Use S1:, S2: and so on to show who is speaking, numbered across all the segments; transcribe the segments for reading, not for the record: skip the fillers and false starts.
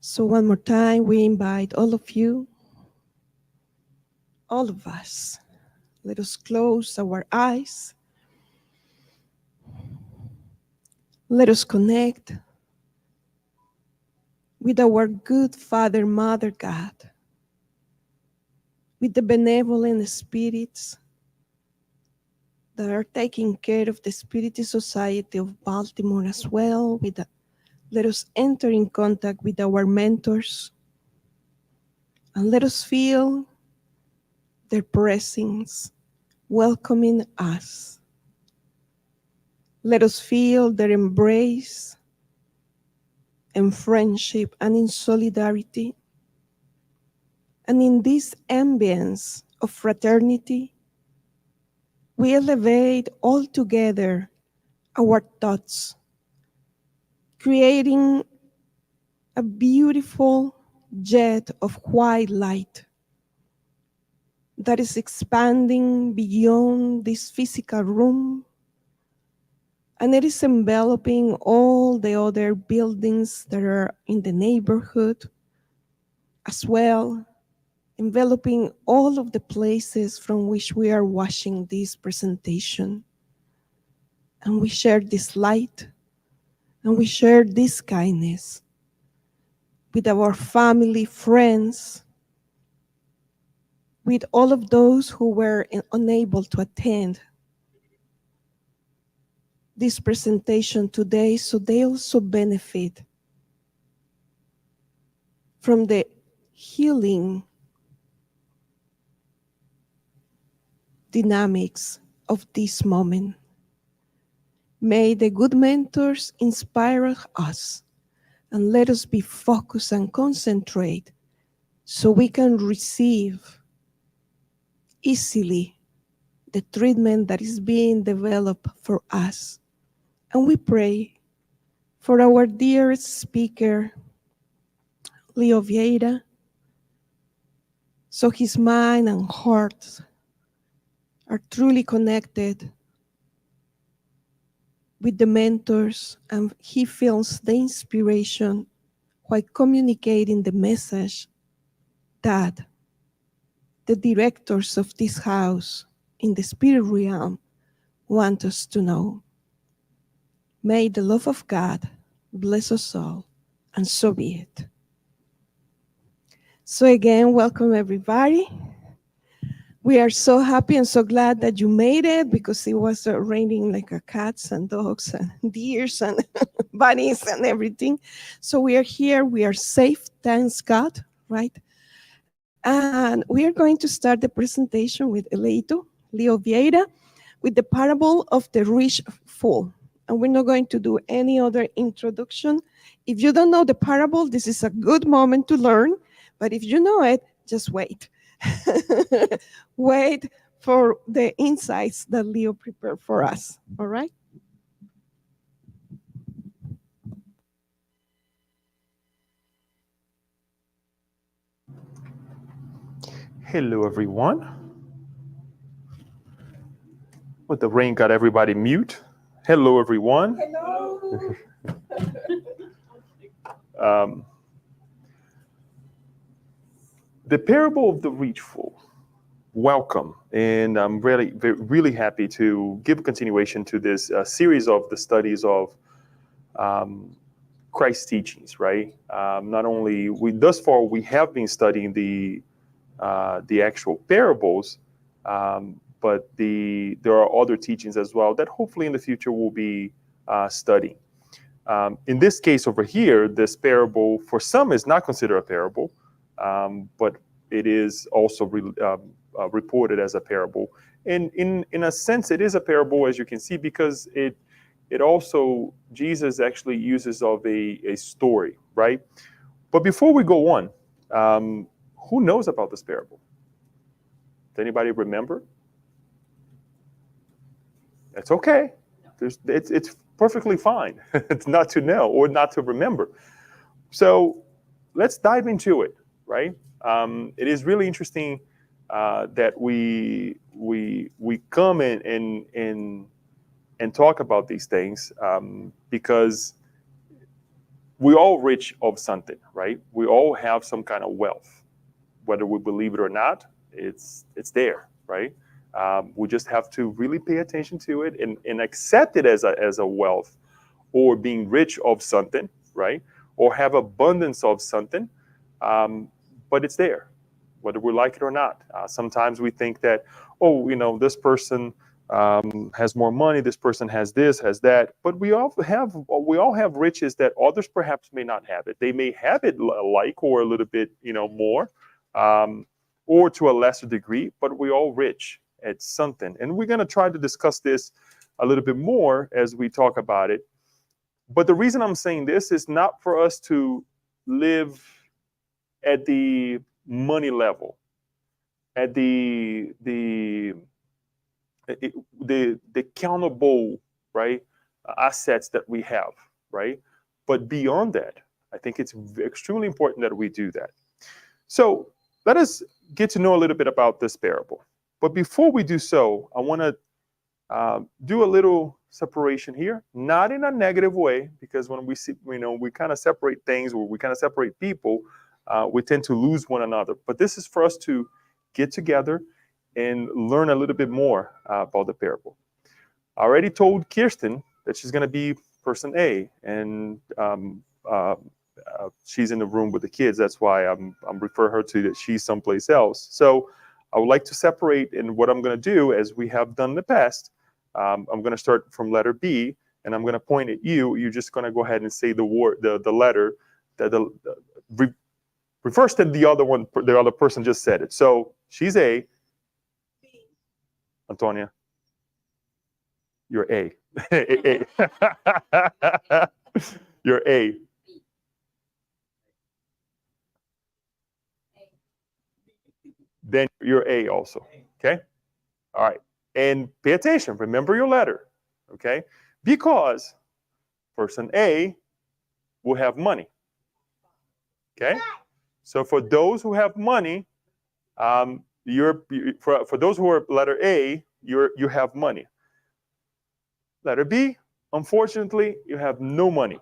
S1: So one more time, we invite all of you, all of us. Let us close our eyes. Let us connect with our good Father, Mother God, with the benevolent spirits that are taking care of the Spirit Society of Baltimore as well. Let us enter in contact with our mentors and let us feel their presence welcoming us. Let us feel their embrace and friendship and in solidarity. And in this ambience of fraternity, we elevate all together our thoughts, creating a beautiful jet of white light that is expanding beyond this physical room, and it is enveloping all the other buildings that are in the neighborhood as well, enveloping all of the places from which we are watching this presentation. And we share this light and we share this kindness with our family, friends, with all of those who were unable to attend this presentation today, so they also benefit from the healing dynamics of this moment. May the good mentors inspire us and let us be focused and concentrate so we can receive easily the treatment that is being developed for us. And we pray for our dearest speaker, Leo Vieira, so his mind and heart are truly connected with the mentors and he feels the inspiration while communicating the message that the directors of this house in the spirit realm want us to know. May the love of God bless us all, and so be it. So again, welcome everybody. We are so happy and so glad that you made it because it was raining like cats and dogs and deers and bunnies and everything. So we are here, we are safe, thanks God, right? And we are going to start the presentation with Leo Vieira, with the parable of the rich fool. And we're not going to do any other introduction. If you don't know the parable, this is a good moment to learn. But if you know it, just wait. Wait for the insights that Leo prepared for us. All right?
S2: Hello, everyone. But the rain got everybody mute. Hello, everyone.
S1: Hello.
S2: The parable of the rich fool. Welcome, and I'm really happy to give a continuation to this series of the studies of Christ's teachings. Right? Not only thus far we have been studying the actual parables, but there are other teachings as well that hopefully in the future we'll be studying. In this case over here, this parable for some is not considered a parable, but it is also reported as a parable. And in a sense, it is a parable, as you can see, because it also, Jesus actually uses of a story, right? But before we go on, who knows about this parable? Does anybody remember? It's okay. It's perfectly fine. It's not to know or not to remember. So let's dive into it, right? It is really interesting that we come and talk about these things because we all rich of something, right? We all have some kind of wealth, whether we believe it or not. It's there, right? We just have to really pay attention to it and accept it as a wealth, or being rich of something, right? Or have abundance of something. Um, but it's there, whether we like it or not. Sometimes we think that, oh, this person has more money, this person has this, has that. But we all have riches that others perhaps may not have it. They may have it like or a little bit, more, um, or to a lesser degree. But we're all rich at something, and we're going to try to discuss this a little bit more as we talk about it. But the reason I'm saying this is not for us to live at the money level, at the countable, right, assets that we have, right? But beyond that, I think it's extremely important that we do that. So let us get to know a little bit about this parable. But before we do so, I want to do a little separation here, not in a negative way, because when we see, we kind of separate things, or we kind of separate people, we tend to lose one another. But this is for us to get together and learn a little bit more about the parable. I already told Kirsten that she's going to be person A, and she's in the room with the kids. That's why I'm referring her to that she's someplace else. So I would like to separate, and what I'm going to do, as we have done in the past, I'm going to start from letter B, and I'm going to point at you. You're just going to go ahead and say the word, the letter that refers to the other one. The other person just said it. So she's A. Antonia, you're A. You're A. Then you're A also. Okay? All right. And pay attention. Remember your letter. Okay? Because person A will have money. Okay? So for those who have money, for those who are letter A, you have money. Letter B, unfortunately, you have no money.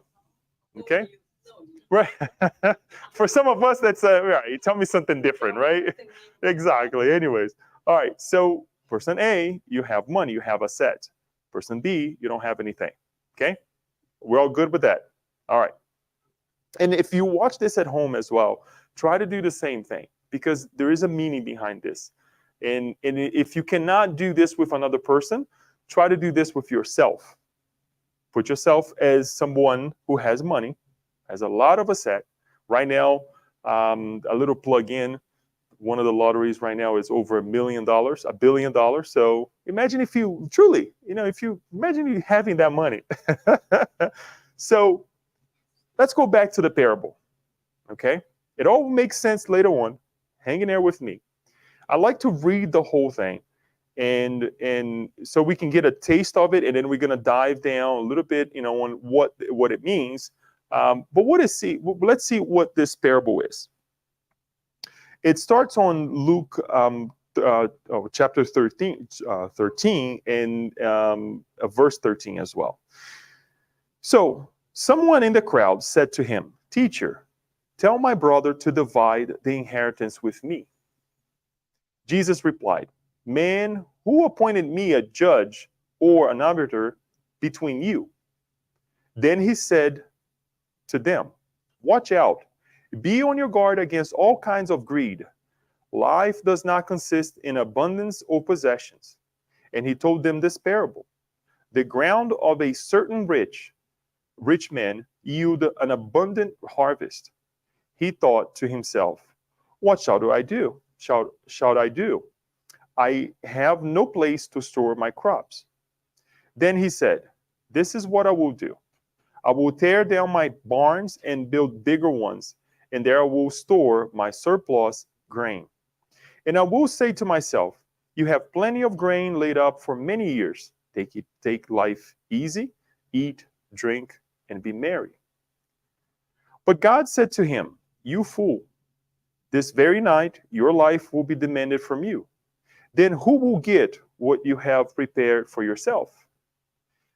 S2: Okay? Right. For some of us, that's right. You tell me something different, right? Exactly. Anyways, all right. So person A, you have money, you have assets. Person B, you don't have anything. Okay? We're all good with that. All right. And if you watch this at home as well, try to do the same thing, because there is a meaning behind this. And if you cannot do this with another person, try to do this with yourself. Put yourself as someone who has money, has a lot of asset. Right now, a little plug in, one of the lotteries right now is over $1 million, $1 billion. So imagine if you truly, imagine you having that money. So let's go back to the parable, okay? It all makes sense later on. Hang in there with me. I like to read the whole thing, and so we can get a taste of it, and then we're going to dive down a little bit, on what it means. But let's see what this parable is. It starts on Luke chapter 13, and verse 13 as well. So someone in the crowd said to him, "Teacher, tell my brother to divide the inheritance with me." Jesus replied, "Man, who appointed me a judge or an arbiter between you?" Then he said to them, "Watch out. Be on your guard against all kinds of greed. Life does not consist in abundance or possessions." And he told them this parable. The ground of a certain rich man yielded an abundant harvest. He thought to himself, "What shall I do? Shall I do? I have no place to store my crops." Then he said, "This is what I will do. I will tear down my barns and build bigger ones, and there I will store my surplus grain. And I will say to myself, you have plenty of grain laid up for many years. Take life easy, eat, drink, and be merry." But God said to him, "You fool, this very night your life will be demanded from you. Then who will get what you have prepared for yourself?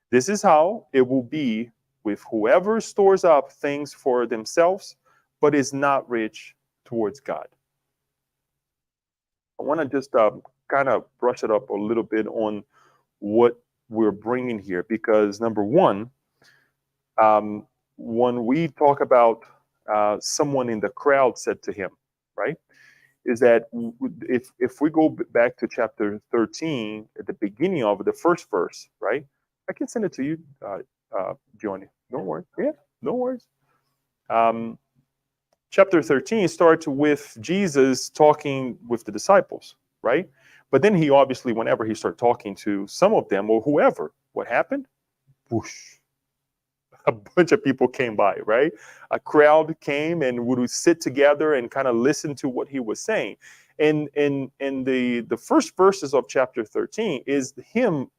S2: This is how it will be with whoever stores up things for themselves, but is not rich towards God. I want to just kind of brush it up a little bit on what we're bringing here, because number one, when we talk about someone in the crowd said to him, right, is that if we go back to chapter 13 at the beginning of the first verse, right? I can send it to you, Johnny. Don't worry. Yeah, no worries. Um, chapter 13 starts with Jesus talking with the disciples, right? But then he obviously, whenever he started talking to some of them or whoever, what happened? Whoosh, a bunch of people came by, right? A crowd came and would sit together and kind of listen to what he was saying. And the first verses of chapter 13 is him,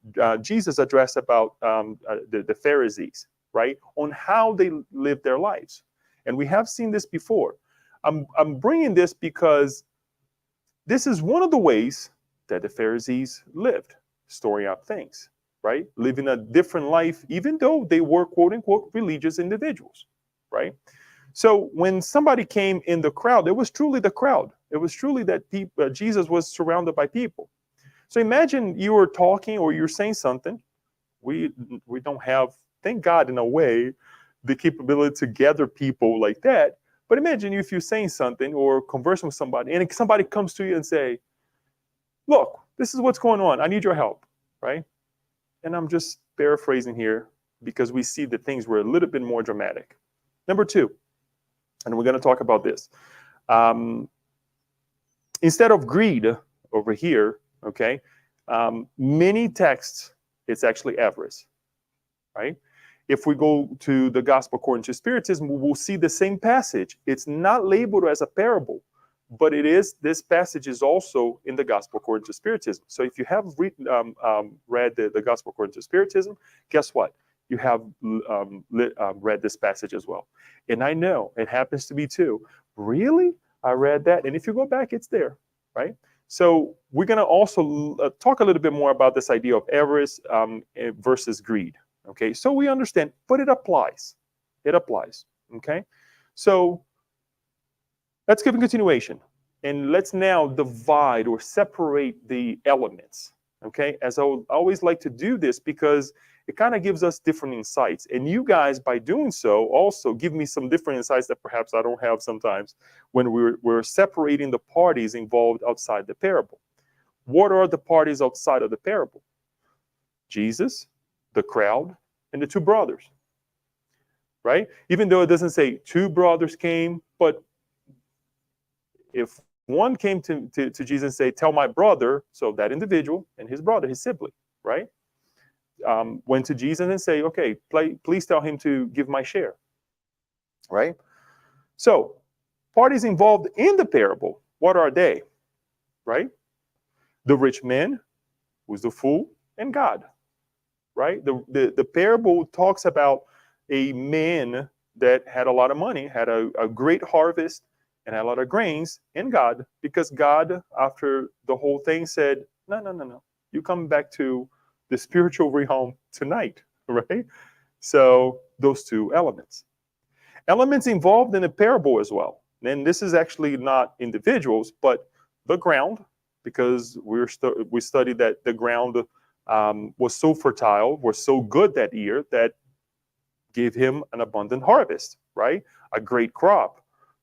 S2: Jesus addressed about the Pharisees, right? On how they live their lives. And we have seen this before. I'm bringing this because this is one of the ways that the Pharisees lived, storing up things, right? Living a different life, even though they were quote unquote religious individuals, right? So when somebody came in the crowd, it was truly the crowd. It was truly that Jesus was surrounded by people. So imagine you were talking or you're saying something. We don't have, thank God in a way, the capability to gather people like that. But imagine if you're saying something or conversing with somebody and somebody comes to you and say, look, this is what's going on. I need your help, right? And I'm just paraphrasing here because we see that things were a little bit more dramatic. Number two, and we're going to talk about this. Instead of greed over here, okay, many texts, it's actually avarice, right? If we go to the Gospel according to Spiritism, we will see the same passage. It's not labeled as a parable, but it is. This passage is also in the Gospel according to Spiritism. So if you have read the Gospel according to Spiritism, guess what? You have read this passage as well. And I know it happens to me too. Really? I read that. And if you go back, it's there, right? So we're going to also talk a little bit more about this idea of avarice versus greed. Okay, so we understand, but it applies. It applies. Okay, so let's give a continuation. And let's now divide or separate the elements. Okay, as I always like to do this because it kind of gives us different insights. And you guys, by doing so, also give me some different insights that perhaps I don't have sometimes when we're separating the parties involved outside the parable. What are the parties outside of the parable? Jesus, the crowd, and the two brothers, right? Even though it doesn't say two brothers came, but if one came to Jesus and say, tell my brother, so that individual and his brother, his sibling, right? Went to Jesus and say, okay, please tell him to give my share, right? So parties involved in the parable, what are they, right? The rich man, who's the fool, and God. Right? The parable talks about a man that had a lot of money, had a great harvest, and had a lot of grains in God, because God, after the whole thing, said, no. You come back to the spiritual realm tonight, right? So those two elements. Elements involved in the parable as well. And this is actually not individuals, but the ground, because we studied that the ground was so fertile, was so good that year that gave him an abundant harvest, right? A great crop,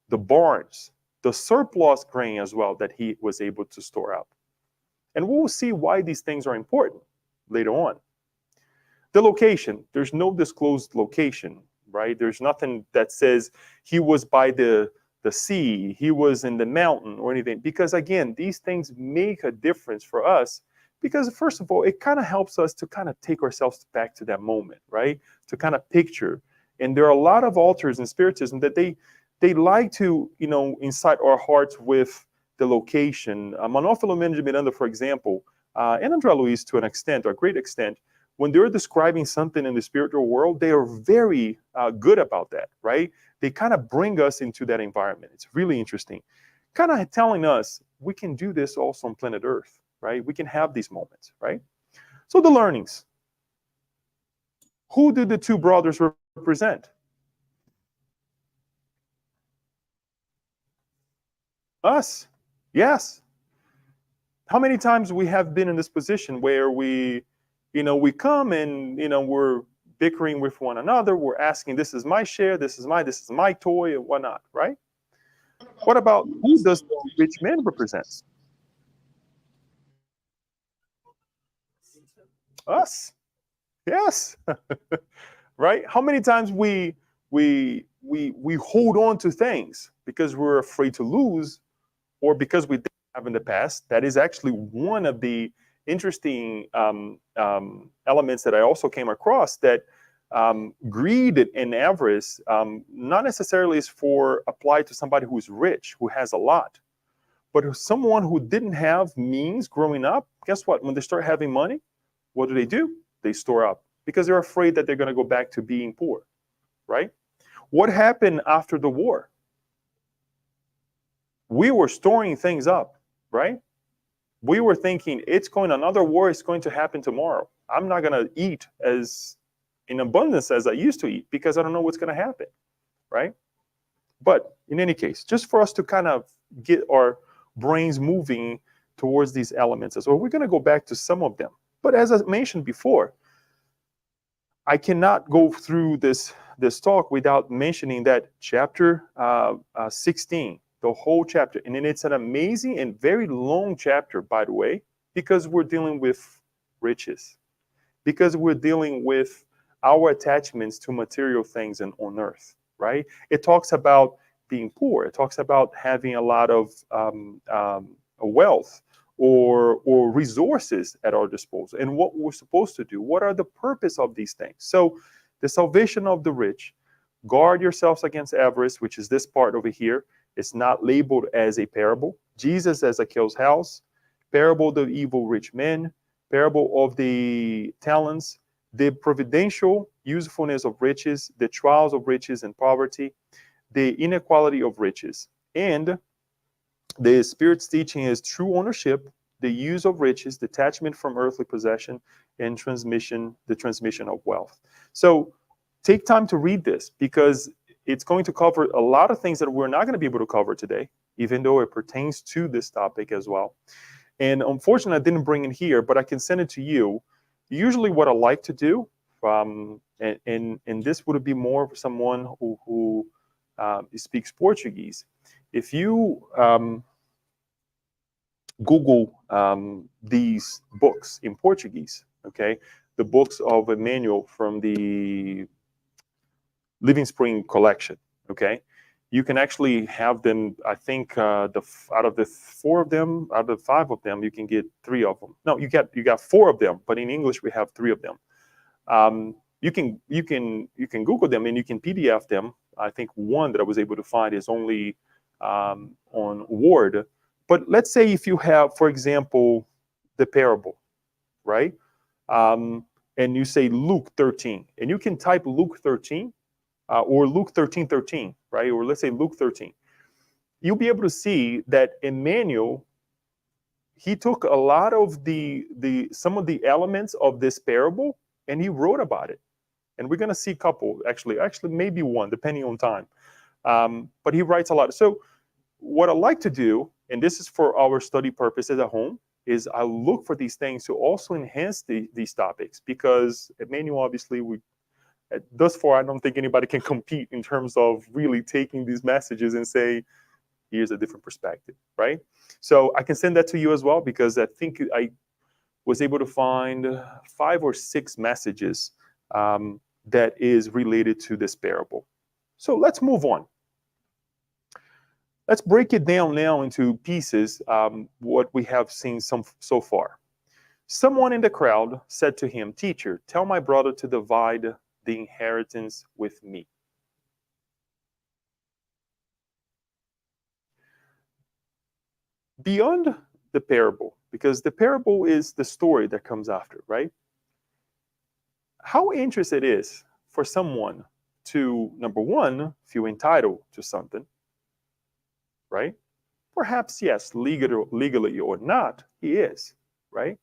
S2: the barns, the surplus grain as well that he was able to store up. And we will see why these things are important later on. The location, there's no disclosed location, right? There's nothing that says he was by the sea, he was in the mountain or anything, because again, these things make a difference for us. Because first of all, it kind of helps us to kind of take ourselves back to that moment, right? To kind of picture. And there are a lot of altars in Spiritism that they like to, incite our hearts with the location. Manuel Filomeno de Miranda, for example, and André Luiz to an extent, or a great extent, when they're describing something in the spiritual world, they are very good about that, right? They kind of bring us into that environment. It's really interesting. Kind of telling us we can do this also on planet Earth. Right? We can have these moments, right? So the learnings. Who did the two brothers represent? represent? Us. Yes. How many times we have been in this position where we come and, we're bickering with one another. We're asking, this is my share, this is my toy, and whatnot, right? What about who does the rich man represent? Us. Yes. Right? How many times we hold on to things because we're afraid to lose, or because we didn't have in the past? That is actually one of the interesting elements that I also came across, that greed and avarice not necessarily is for applied to somebody who's rich, who has a lot, but someone who didn't have means growing up. Guess what? When they start having money, what do? They store up because they're afraid that they're going to go back to being poor, right? What happened after the war? We were storing things up, right? We were thinking another war is going to happen tomorrow. I'm not going to eat as in abundance as I used to eat because I don't know what's going to happen, right? But in any case, just for us to kind of get our brains moving towards these elements as well, we're going to go back to some of them. But as I mentioned before, I cannot go through this talk without mentioning that chapter 16, the whole chapter. And then it's an amazing and very long chapter, by the way, because we're dealing with riches, because we're dealing with our attachments to material things and on earth, right? It talks about being poor. It talks about having a lot of wealth or resources at our disposal, and what we're supposed to do. What are the purpose of these things? So the salvation of the rich, guard yourselves against avarice, which is this part over here. It's not labeled as a parable. Jesus as Zacchaeus' house, parable of the evil rich men, parable of the talents, the providential usefulness of riches, the trials of riches and poverty, the inequality of riches. And the Spirit's teaching is true ownership, the use of riches, detachment from earthly possession, and the transmission of wealth. So take time to read this, because it's going to cover a lot of things that we're not going to be able to cover today, even though it pertains to this topic as well. And unfortunately, I didn't bring it here, but I can send it to you. Usually what I like to do, and this would be more for someone who speaks Portuguese. If you Google these books in Portuguese, okay, the books of Emmanuel from the Living Spring collection, okay, you can actually have them. I think out of the five of them, you can get three of them. No, you got four of them, but in English we have three of them. You can Google them and you can PDF them. I think one that I was able to find is only on Word. But let's say if you have, for example, the parable, right? And you say Luke 13, and you can type Luke 13 or Luke 13:13, right? Or let's say Luke 13. You'll be able to see that Emmanuel, he took a lot of some of the elements of this parable and he wrote about it. And we're going to see a couple, actually maybe one, depending on time. But he writes a lot. So what I like to do, and this is for our study purposes at home, is I look for these things to also enhance these topics, because Emmanuel, obviously, thus far, I don't think anybody can compete in terms of really taking these messages and say, here's a different perspective, right? So I can send that to you as well, because I think I was able to find 5 or 6 messages that is related to this parable. So let's move on. Let's break it down now into pieces, what we have seen so far. Someone in the crowd said to him, "Teacher, tell my brother to divide the inheritance with me." Beyond the parable, because the parable is the story that comes after, right? How interesting it is for someone to, number one, feel entitled to something, right? Perhaps, yes, legally or not, he is, right?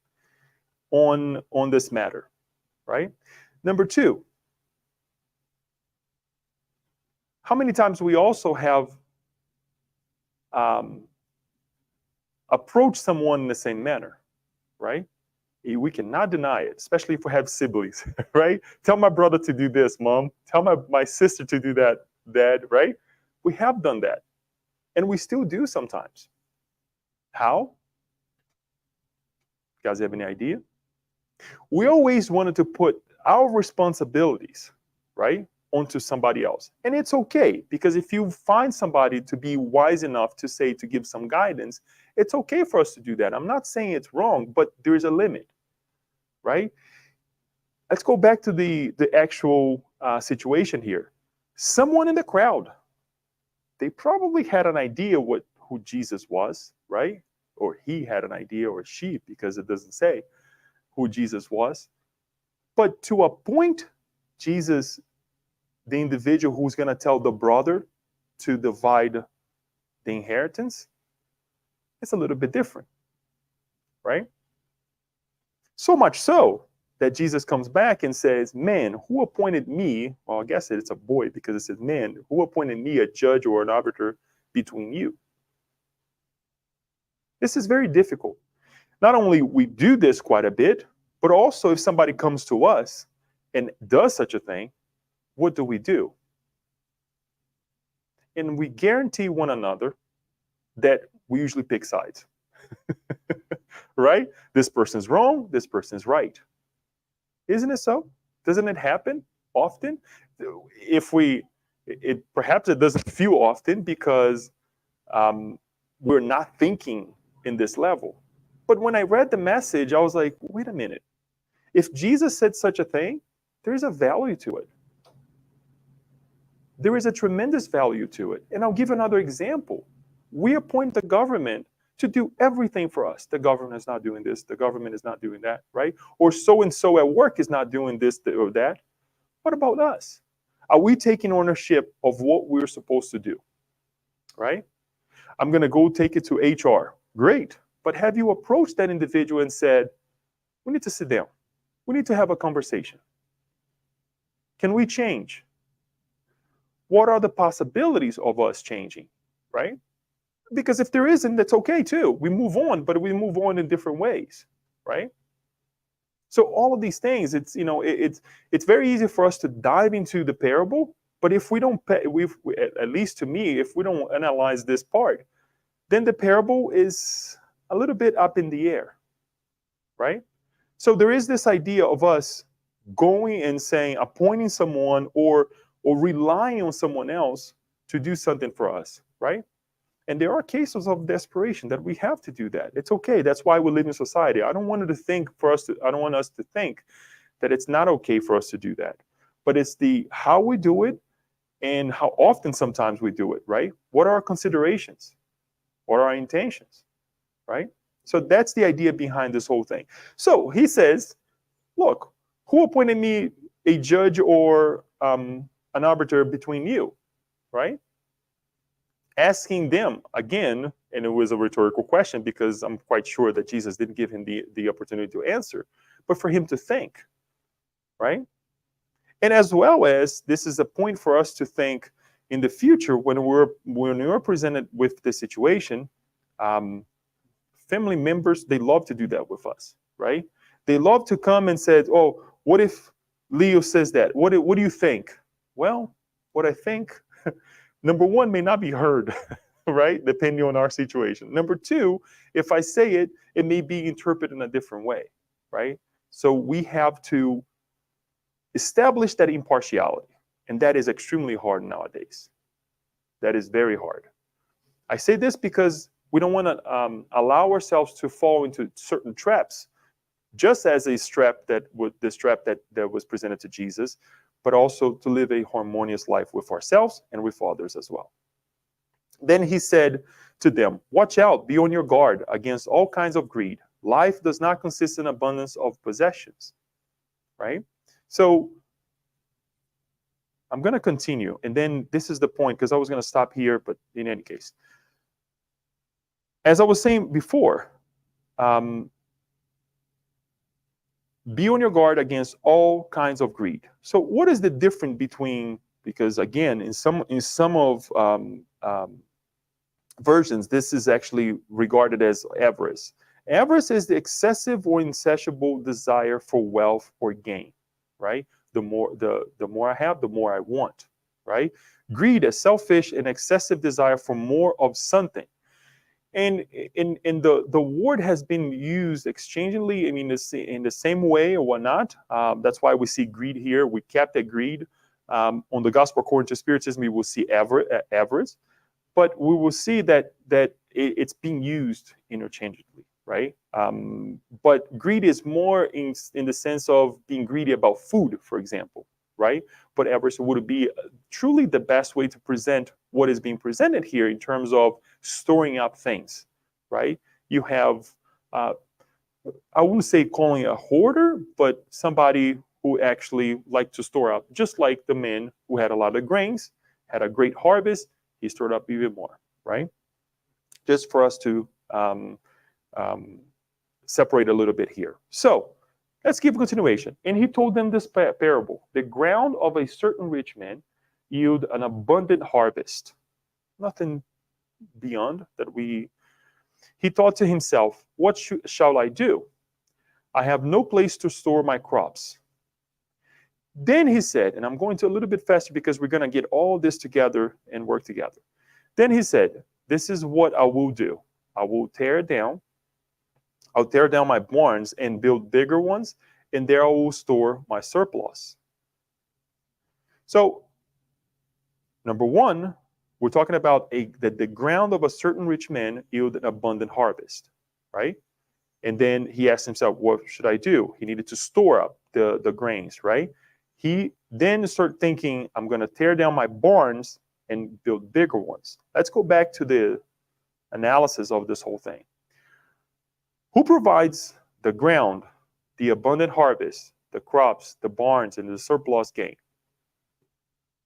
S2: On this matter, right? Number two, How many times we also have um, approached someone in the same manner, right? We cannot deny it, especially if we have siblings, right? Tell my brother to do this, mom. Tell my sister to do that, dad, right? We have done that. And we still do sometimes. How? You guys have any idea? We always wanted to put our responsibilities, right, onto somebody else. And it's okay, because if you find somebody to be wise enough to say, to give some guidance, it's okay for us to do that. I'm not saying it's wrong, but there's a limit, right? Let's go back to the actual situation here. Someone in the crowd, they probably had an idea who Jesus was, right? Or he had an idea, or she, because it doesn't say who Jesus was. But to appoint Jesus, the individual who's going to tell the brother to divide the inheritance, it's a little bit different, right? So much so that Jesus comes back and says, man, who appointed me? Well, I guess it's a boy, because it says, man, who appointed me a judge or an arbiter between you? This is very difficult. Not only we do this quite a bit, but also if somebody comes to us and does such a thing, what do? And we guarantee one another that we usually pick sides. Right? This person's wrong, this person's right. Isn't it so? Doesn't it happen often? If perhaps it doesn't feel often because we're not thinking in this level. But when I read the message, I was like, wait a minute. If Jesus said such a thing, there's a value to it. There is a tremendous value to it. And I'll give another example. We appoint the government to do everything for us. The government is not doing this. The government is not doing that, right? Or so-and-so at work is not doing this or that. What about us? Are we taking ownership of what we're supposed to do, right? I'm going to go take it to HR. Great. But have you approached that individual and said, we need to sit down. We need to have a conversation. Can we change? What are the possibilities of us changing, right? Because if there isn't, that's okay too. We move on, but we move on in different ways, right? So all of these things, it's very easy for us to dive into the parable, but if we don't, at least to me, if we don't analyze this part, then the parable is a little bit up in the air, right? So there is this idea of us going and saying, appointing someone or relying on someone else to do something for us, right? And there are cases of desperation that we have to do that. It's okay. That's why we live in society. I don't want us to think that it's not okay for us to do that. But it's the how we do it and how often sometimes we do it, right? What are our considerations? What are our intentions, right? So that's the idea behind this whole thing. So he says, look, who appointed me a judge or an arbiter between you, right? Asking them again, and it was a rhetorical question because I'm quite sure that Jesus didn't give him the opportunity to answer, but for him to think, right? And as well as this is a point for us to think in the future when we're presented with this situation. Family members, they love to do that with us, right? They love to come and say, oh, what if Leo says that? What do you think? Well, what I think, number one, may not be heard, right? Depending on our situation. Number two, if I say it, it may be interpreted in a different way, right? So we have to establish that impartiality. And that is extremely hard nowadays. That is very hard. I say this because we don't want to allow ourselves to fall into certain traps, just as this trap that was presented to Jesus, but also to live a harmonious life with ourselves and with others as well. Then he said to them, watch out, be on your guard against all kinds of greed. Life does not consist in abundance of possessions, right? So I'm going to continue. And then this is the point, because I was going to stop here, but in any case. As I was saying before, be on your guard against all kinds of greed. So what is the difference between because again, in some of versions, this is actually regarded as avarice. Avarice is the excessive or insatiable desire for wealth or gain, right? The more I have, the more I want, right? Greed, a selfish and excessive desire for more of something. And in the word has been used exchangingly. I mean, in the same way or whatnot. That's why we see greed here. We kept at greed. On the gospel according to Spiritism, we will see avarice, but we will see that it's being used interchangeably, right? But greed is more in the sense of being greedy about food, for example, right? But avarice would be truly the best way to present what is being presented here in terms of storing up things, right? You have, uh, I wouldn't say calling a hoarder, but somebody who actually liked to store up, just like the man who had a lot of grains, had a great harvest, he stored up even more, right? Just for us to um, separate a little bit here. So let's give continuation. And he told them this parable: the ground of a certain rich man yield an abundant harvest. Nothing beyond that. He thought to himself, what shall I do? I have no place to store my crops. Then he said, and I'm going to a little bit faster because we're going to get all this together and work together. Then he said, this is what I will do. I will tear down. I'll tear down my barns and build bigger ones, and there I will store my surplus. So, number one, we're talking about that the ground of a certain rich man yield an abundant harvest, right? And then he asked himself, what should I do? He needed to store up the grains, right? He then started thinking, I'm going to tear down my barns and build bigger ones. Let's go back to the analysis of this whole thing. Who provides the ground, the abundant harvest, the crops, the barns, and the surplus gain?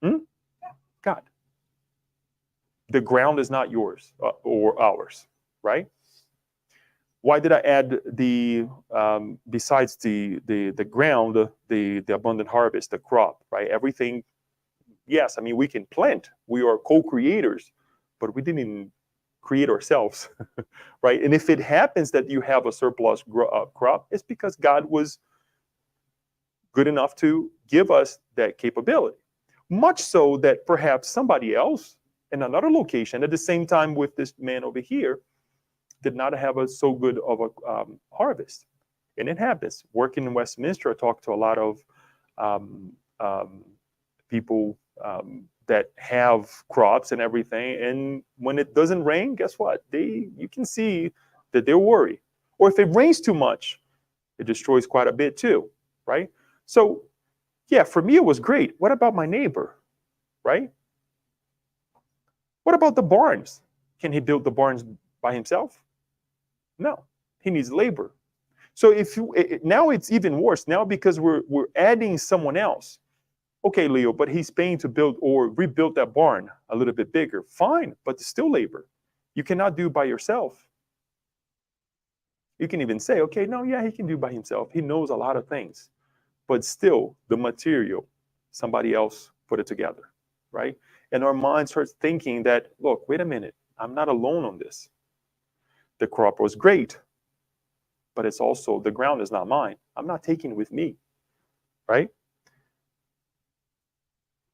S2: God. The ground is not yours or ours, right? Why did I add the besides the ground, the abundant harvest, the crop, right? Everything. Yes, I mean we can plant. We are co-creators, but we didn't create ourselves, right? And if it happens that you have a surplus crop, it's because God was good enough to give us that capability. Much so that perhaps somebody else in another location at the same time with this man over here did not have so good of a harvest. And it happens. Working in Westminster, I talked to a lot of um, people that have crops and everything. And when it doesn't rain, guess what? You can see that they're worried. Or if it rains too much, it destroys quite a bit too, right? So, yeah, for me, it was great. What about my neighbor, right? What about the barns? Can he build the barns by himself? No, he needs labor. So now it's even worse now because we're adding someone else. Okay, Leo, but he's paying to build or rebuild that barn a little bit bigger. Fine, but it's still labor. You cannot do by yourself. You can even say, okay, no, yeah, he can do by himself. He knows a lot of things, but still the material, somebody else put it together, right? And our mind starts thinking that, look, wait a minute, I'm not alone on this. The crop was great, but it's also, the ground is not mine. I'm not taking it with me, right?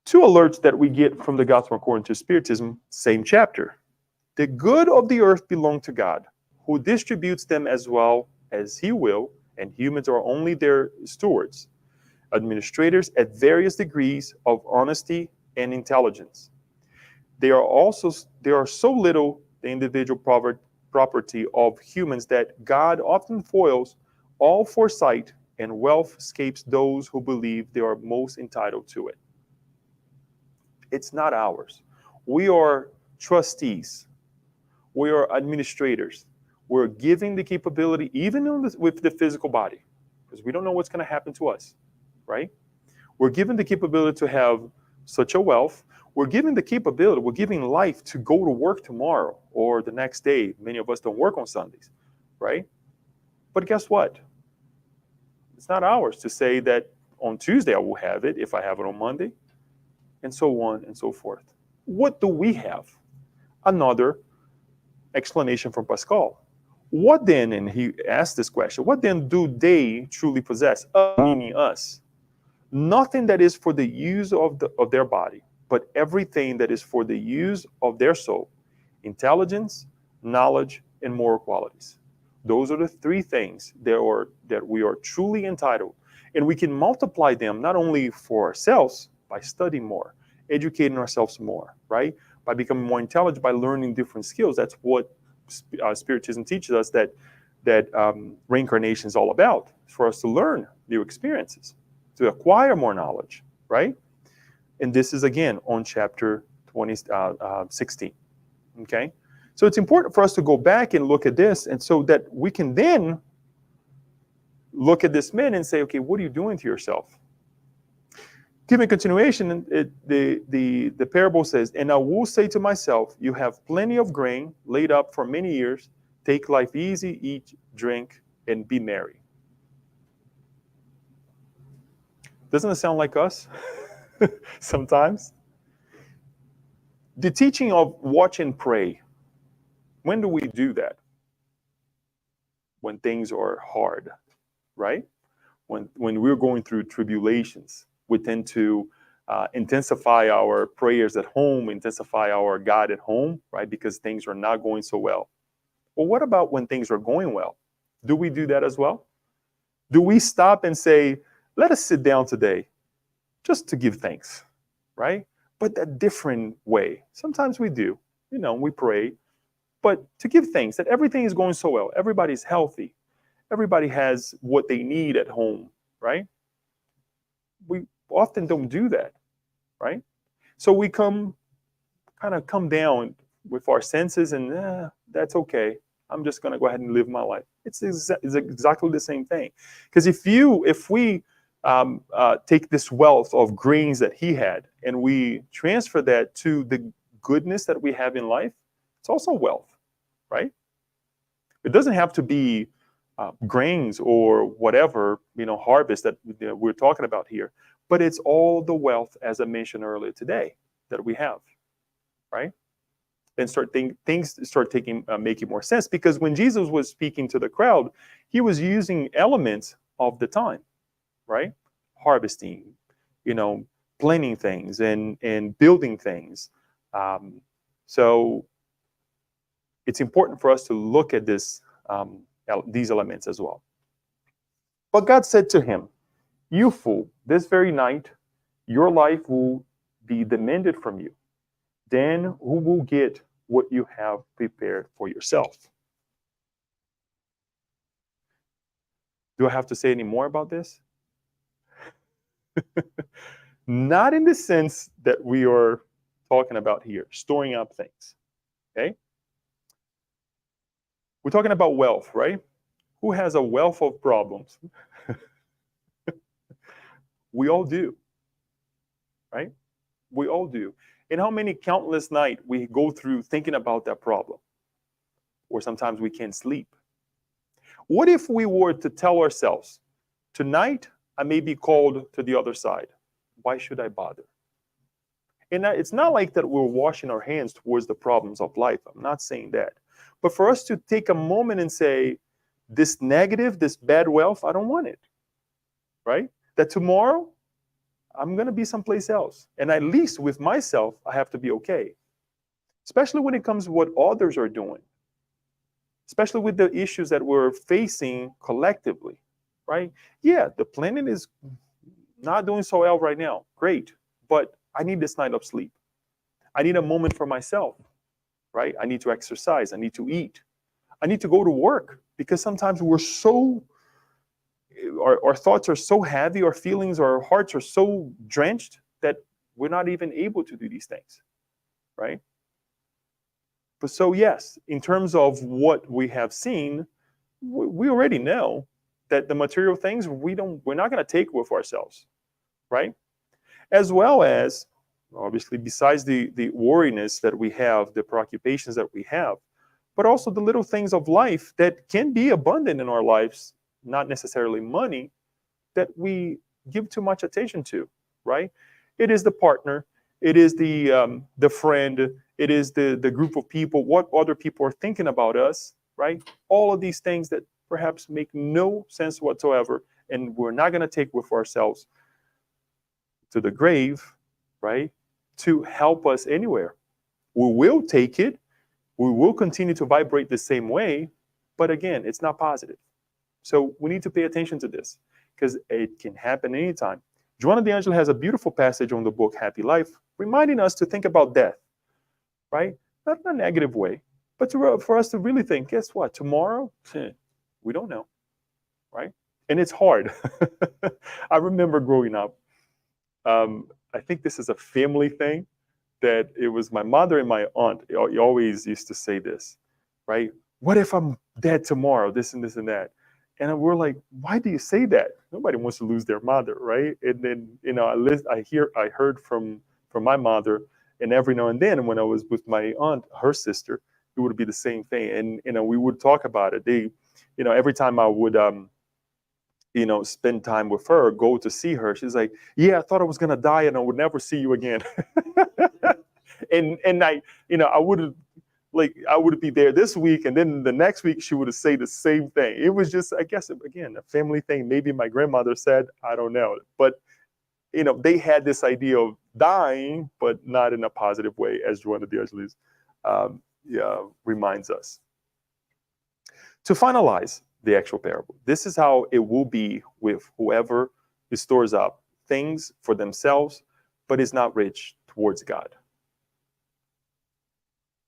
S2: Two alerts that we get from the Gospel according to Spiritism, same chapter. The good of the earth belong to God, who distributes them as well as he will, and humans are only their stewards, administrators at various degrees of honesty and intelligence. They are so little the individual property of humans that God often foils all foresight, and wealth escapes those who believe they are most entitled to it. It's not ours. We are trustees. We are administrators. We're giving the capability, even with the physical body, because we don't know what's going to happen to us, right? We're given the capability to have such a wealth. We're given the capability, we're giving life to go to work tomorrow or the next day. Many of us don't work on Sundays, right? But guess what? It's not ours to say that on Tuesday I will have it if I have it on Monday. and so on and so forth. What do we have? Another explanation from Pascal. What then, and he asked this question, what then do they truly possess? Meaning us. Nothing that is for the use of their body, but everything that is for the use of their soul: intelligence, knowledge, and moral qualities. Those are the three things that we are truly entitled. And we can multiply them not only for ourselves by studying more, educating ourselves more, right? By becoming more intelligent, by learning different skills. That's what Spiritism teaches us, that reincarnation is all about, for us to learn new experiences, to acquire more knowledge, right? And this is, again, on chapter 16, okay? So it's important for us to go back and look at this, and so that we can then look at this man and say, okay, what are you doing to yourself? Giving continuation, the parable says, and I will say to myself, you have plenty of grain laid up for many years. Take life easy, eat, drink, and be merry. Doesn't it sound like us sometimes? The teaching of watch and pray. When do we do that? When things are hard, right? When we're going through tribulations, we tend to intensify our prayers at home, intensify our God at home, right? Because things are not going so well. Well, what about when things are going well? Do we do that as well? Do we stop and say, let us sit down today just to give thanks, right? But a different way. Sometimes we do, we pray, but to give thanks that everything is going so well. Everybody's healthy. Everybody has what they need at home, right? We often don't do that, right? So we come down with our senses and that's okay. I'm just going to go ahead and live my life. It's exactly the same thing. Because if we take this wealth of grains that he had and we transfer that to the goodness that we have in life, it's also wealth, right? It doesn't have to be grains or whatever, harvest that we're talking about here, but it's all the wealth, as I mentioned earlier today, that we have, right? And things start making more sense, because when Jesus was speaking to the crowd, he was using elements of the time, right? Harvesting, planting things and building things. So it's important for us to look at these elements as well. But God said to him, you fool, this very night your life will be demanded from you. Then who will get what you have prepared for yourself? Do I have to say any more about this? Not in the sense that we are talking about here, storing up things, okay? We're talking about wealth, right? Who has a wealth of problems? We all do, right? We all do. And how many countless nights we go through thinking about that problem? Or sometimes we can't sleep. What if we were to tell ourselves, tonight I may be called to the other side. Why should I bother? And it's not like that we're washing our hands towards the problems of life. I'm not saying that. But for us to take a moment and say, this negative, this bad wealth, I don't want it, right? That tomorrow, I'm going to be someplace else. And at least with myself, I have to be okay. Especially when it comes to what others are doing. Especially with the issues that we're facing collectively, right? Yeah, the planet is not doing so well right now. Great. But I need this night of sleep. I need a moment for myself, right? I need to exercise. I need to eat. I need to go to work, because sometimes we're so, our thoughts are so heavy, our feelings, our hearts are so drenched that we're not even able to do these things, right? But so yes, in terms of what we have seen, we already know that the material things we're not going to take with ourselves, right? As well as, obviously, besides the worriness that we have, the preoccupations that we have, but also the little things of life that can be abundant in our lives, not necessarily money, that we give too much attention to, right? It is the partner, It is the friend. It is the group of people. What other people are thinking about us, right? All of these things that perhaps make no sense whatsoever, and we're not going to take with ourselves to the grave, right? To help us anywhere. We will take it. We will continue to vibrate the same way, but again, it's not positive. So we need to pay attention to this because it can happen anytime. Joanna D'Angelo has a beautiful passage on the book Happy Life, reminding us to think about death, right? Not in a negative way, but for us to really think, guess what? Tomorrow, we don't know, right? And it's hard. I remember growing up, I think this is a family thing, that it was my mother and my aunt always used to say this, right? What if I'm dead tomorrow? This and this and that. And we're like, why do you say that? Nobody wants to lose their mother, right? And then, I heard from my mother, and every now and then when I was with my aunt, her sister, it would be the same thing. And, we would talk about it. Every time I would, spend time with her, go to see her, she's like, yeah, I thought I was going to die and I would never see you again. and I would I would be there this week, and then the next week she would say the same thing. It was just, I guess, again, a family thing. Maybe my grandmother said, I don't know. But, they had this idea of dying, but not in a positive way, as Joanna D'Angelo reminds us. To finalize the actual parable, this is how it will be with whoever stores up things for themselves, but is not rich towards God.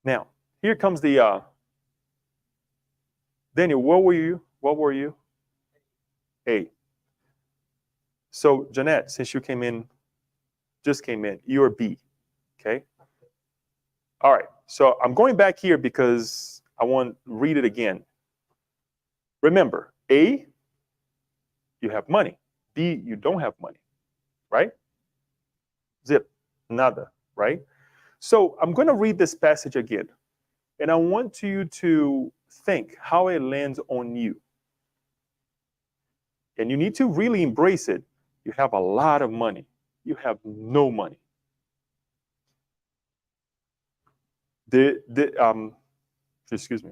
S2: Now, here comes the Daniel. What were you? A. So, Jeanette, since you just came in, you're B. Okay. All right. So I'm going back here because I want to read it again. Remember, A, you have money. B, you don't have money. Right? Zip. Nada. Right? So I'm going to read this passage again. And I want you to think how it lands on you. And you need to really embrace it. You have a lot of money. You have no money. Excuse me.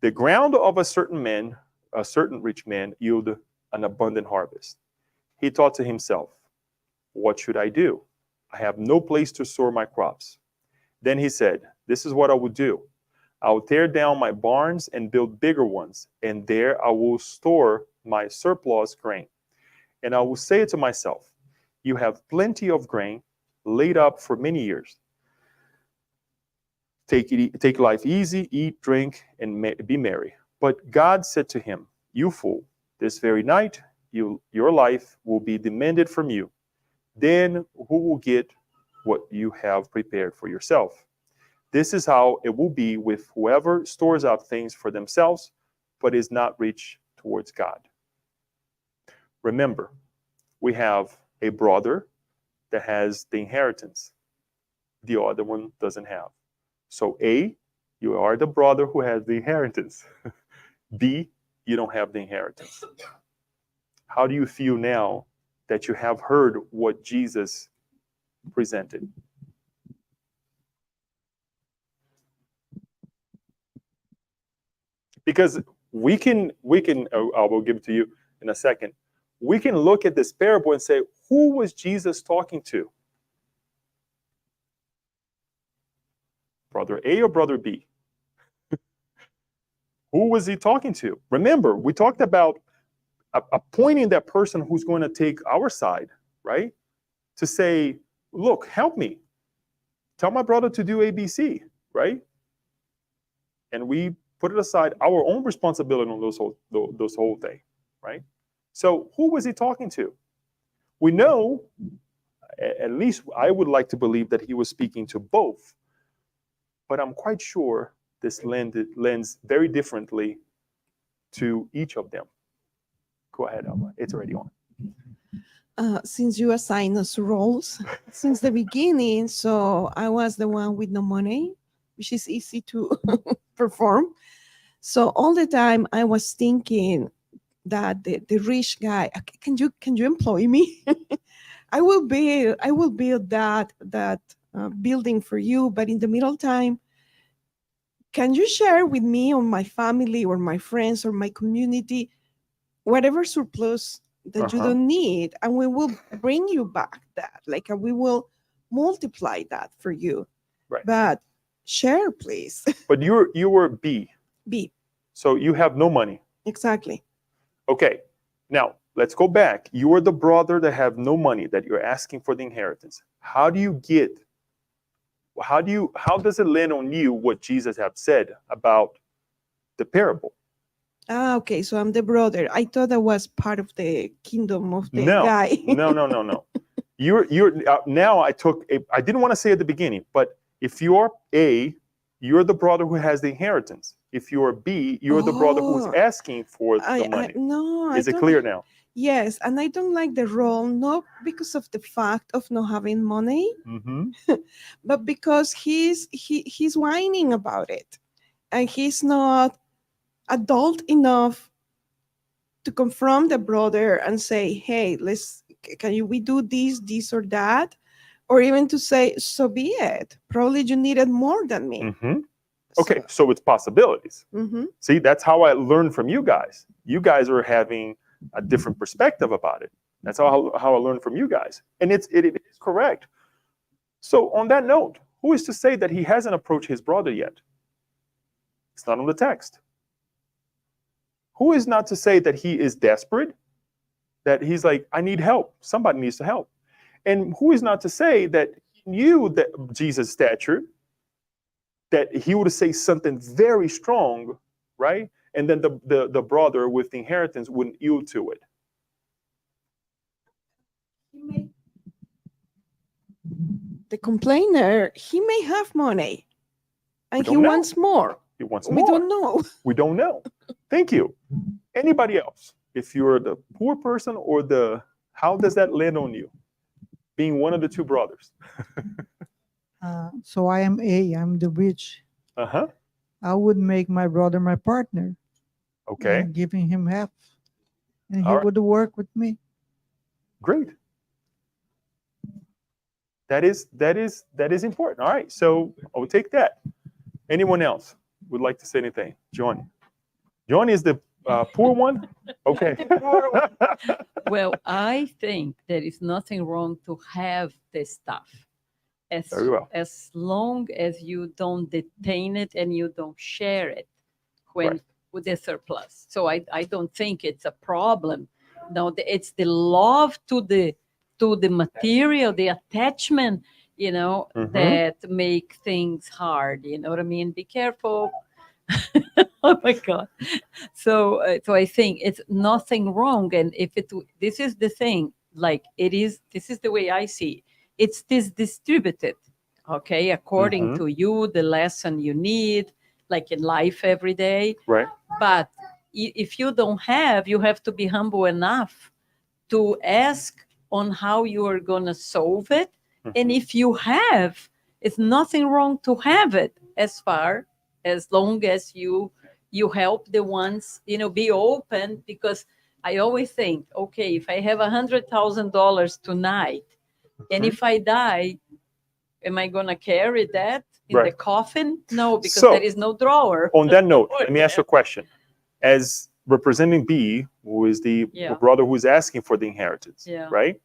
S2: The ground of a certain rich man, yielded an abundant harvest. He thought to himself, what should I do? I have no place to store my crops. Then he said, this is what I will do. I will tear down my barns and build bigger ones, and there I will store my surplus grain. And I will say to myself, you have plenty of grain laid up for many years. Take life easy, eat, drink, and be merry. But God said to him, you fool, this very night your life will be demanded from you. Then who will get what you have prepared for yourself? This is how it will be with whoever stores up things for themselves, but is not rich towards God. Remember, we have a brother that has the inheritance. The other one doesn't have. So A, you are the brother who has the inheritance. B, you don't have the inheritance. How do you feel now that you have heard what Jesus presented? Because we can, I will give it to you in a second. We can look at this parable and say, who was Jesus talking to? Brother A or brother B? Who was he talking to? Remember, we talked about appointing that person who's going to take our side, right? To say, look, help me. Tell my brother to do ABC, right? And we put it aside our own responsibility on those whole thing, right? So who was he talking to? We know, at least I would like to believe that he was speaking to both, but I'm quite sure this lends very differently to each of them. Go ahead, Alma. It's already on.
S1: Since you assigned us roles since the beginning, so I was the one with no money, which is easy to perform. So all the time I was thinking that the rich guy, can you employ me? I will build that building for you, but in the middle time, can you share with me or my family or my friends or my community whatever surplus that you
S2: Uh-huh.
S1: don't need, and we will bring you back that, like, we will multiply that for you,
S2: Right.
S1: but share, please.
S2: But you were B,
S1: B,
S2: so you have no money.
S1: exactly.
S2: Okay. Now let's go back. You are the brother that have no money that you're asking for the inheritance. How does it land on you what Jesus have said about the parable?
S1: Okay, so I'm the brother. I thought that was part of the kingdom of the
S2: No,
S1: guy.
S2: no. You're now. I didn't want to say at the beginning, but if you're A, you're the brother who has the inheritance. If you're B, you're the brother who's
S1: Oh,
S2: asking for the
S1: I
S2: money.
S1: no, I
S2: Is it
S1: don't.
S2: clear now?
S1: Yes, and I don't like the role, not because of the fact of not having money,
S2: Mm-hmm.
S1: but because he's whining about it, and he's not adult enough to confront the brother and say, "Hey, can you we do this or that?" Or even to say, "So be it. Probably you needed more than me."
S2: Mm-hmm. Okay,
S1: So,
S2: so it's possibilities.
S1: mhm.
S2: See, that's how I learned from you guys. You guys are having a different perspective about it. That's how I learned from you guys. And it is correct. So, on that note, who is to say that he hasn't approached his brother yet? It's not on the text. Who is not to say that he is desperate, that he's like, I need help. Somebody needs to help. And who is not to say that he knew that Jesus' stature, that he would say something very strong, right? And then the brother with the inheritance wouldn't yield to it.
S1: The complainer, he may have money
S2: We
S1: and he
S2: don't know.
S1: wants more.
S2: He wants
S1: We
S2: more.
S1: don't know.
S2: We don't know. Thank you. Anybody else? If you're the poor person or how does that land on you? Being one of the two brothers.
S3: So I am A, I'm the rich.
S2: Uh-huh.
S3: I would make my brother my partner
S2: Okay.
S3: and giving him half. And he
S2: All right.
S3: would work with me.
S2: Great. That is important. All right. So I would take that. Anyone else would like to say anything? Johnny. Johnny is the poor one? Okay.
S4: Well, I think there is nothing wrong to have the stuff
S2: Very well.
S4: as long as you don't detain it and you don't share it when
S2: Right.
S4: with the surplus. So I don't think it's a problem. No, it's the love to the material, the attachment,
S2: Mhm.
S4: that make things hard. You know what I mean? Be careful. Oh my God. So I think it's nothing wrong. And this is the thing, like this is the way I see it's this distributed, okay, according
S2: Mhm.
S4: to you, the lesson you need, like in life every day.
S2: Right.
S4: But if you don't have, you have to be humble enough to ask on how you are going to solve it. And if you have, it's nothing wrong to have it as long as you help the ones, be open. Because I always think, okay, if I have $100,000 tonight, and if I die, am I going to carry that in the
S2: Right.
S4: coffin? No, because
S2: So-
S4: there is no drawer.
S2: On that note, let me ask you a question. As representing B, who is the
S4: Yeah.
S2: brother who is asking for the inheritance,
S4: Yeah.
S2: right?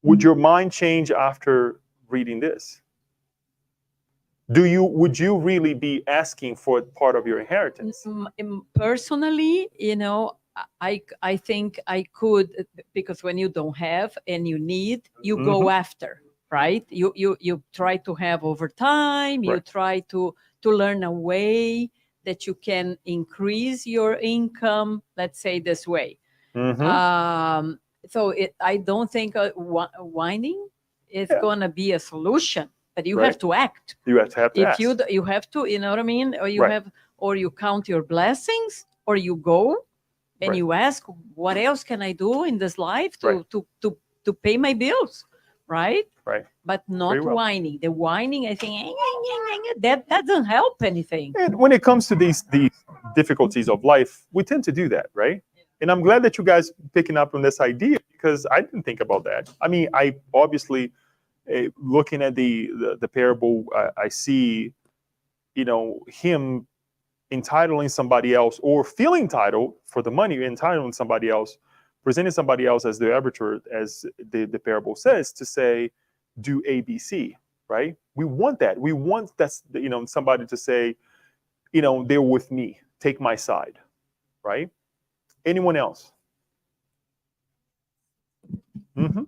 S2: Would your mind change after reading this? Would you really be asking for part of your inheritance?
S4: Personally, I think I could, because when you don't have and you need, you go after, right? You try to have over time. You
S2: Right.
S4: try to learn a way that you can increase your income. Let's say this way.
S2: Mhm.
S4: I don't think whining is
S2: Yeah.
S4: going to be a solution, but you
S2: Right.
S4: have to act.
S2: You have to
S4: If
S2: ask.
S4: you have to, you know what I mean, or
S2: Right.
S4: or you count your blessings, or you go and
S2: Right.
S4: you ask, what else can I do in this life to
S2: Right.
S4: to pay my bills, right?
S2: Right.
S4: But not
S2: Very well.
S4: whining. The whining, I think, that doesn't help anything.
S2: And when it comes to these difficulties of life, we tend to do that, right? And I'm glad that you guys picking up on this idea. because I didn't think about that. I mean, I obviously, looking at the parable, I see, him entitling somebody else or feeling entitled for the money, entitling somebody else, presenting somebody else as the arbiter, as the parable says, to say, do A, B, C, right? We want that. We want somebody to say, they're with me, take my side, right? Anyone else? Mm-hmm.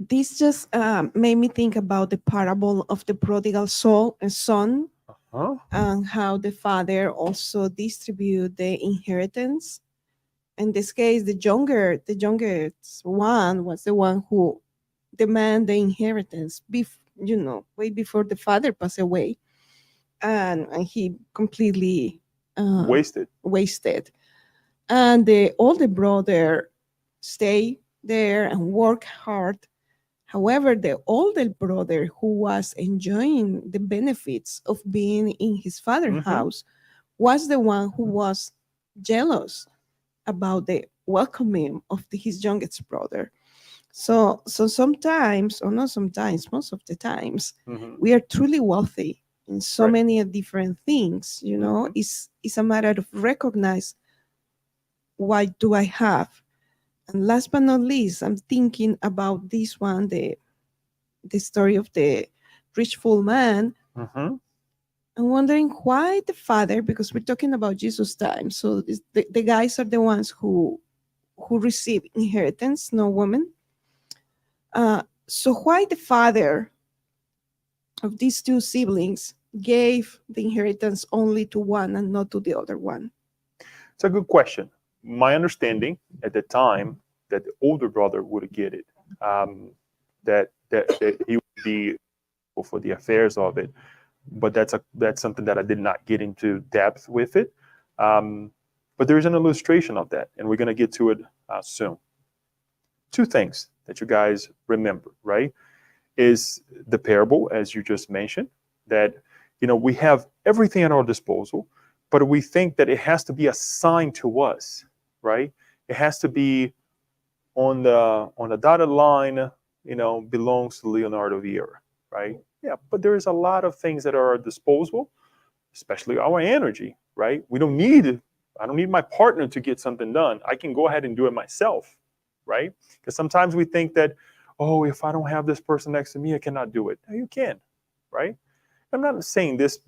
S1: This just made me think about the parable of the prodigal son,
S2: Huh?
S1: and how the father also distribute the inheritance. In this case, the youngest one was the one who demand the inheritance, way before the father passed away, and he completely
S2: Wasted.
S1: wasted. And the older brother stay there and work hard. However, the older brother, who was enjoying the benefits of being in his father's
S2: Mhm.
S1: house, was the one who was jealous about the welcoming of his youngest brother. So sometimes, or not sometimes, most of the times,
S2: Mhm.
S1: we are truly wealthy in so
S2: Right.
S1: many different things.
S2: Mhm.
S1: It's a matter of recognize what do I have. And last but not least, I'm thinking about this one, the story of the rich fool man.
S2: Mhm.
S1: I'm wondering why the father, because we're talking about Jesus' time. So the guys are the ones who receive inheritance, no women. So why the father of these two siblings gave the inheritance only to one and not to the other one?
S2: It's a good question. My understanding at the time that the older brother would get it, that he would be for the affairs of it. But that's something that I did not get into depth with it. Um, but there is an illustration of that, and we're going to get to it soon. Two things that you guys remember, right? Is the parable, as you just mentioned, that we have everything at our disposal, but we think that it has to be assigned to us, right? It has to be on the dotted line, belongs to Leonardo Vieira, right? Yeah, but there is a lot of things that are at our disposal, especially our energy, right? I don't need my partner to get something done. I can go ahead and do it myself, right? Because sometimes we think that, oh, if I don't have this person next to me, I cannot do it. No, you can, right? I'm not saying this,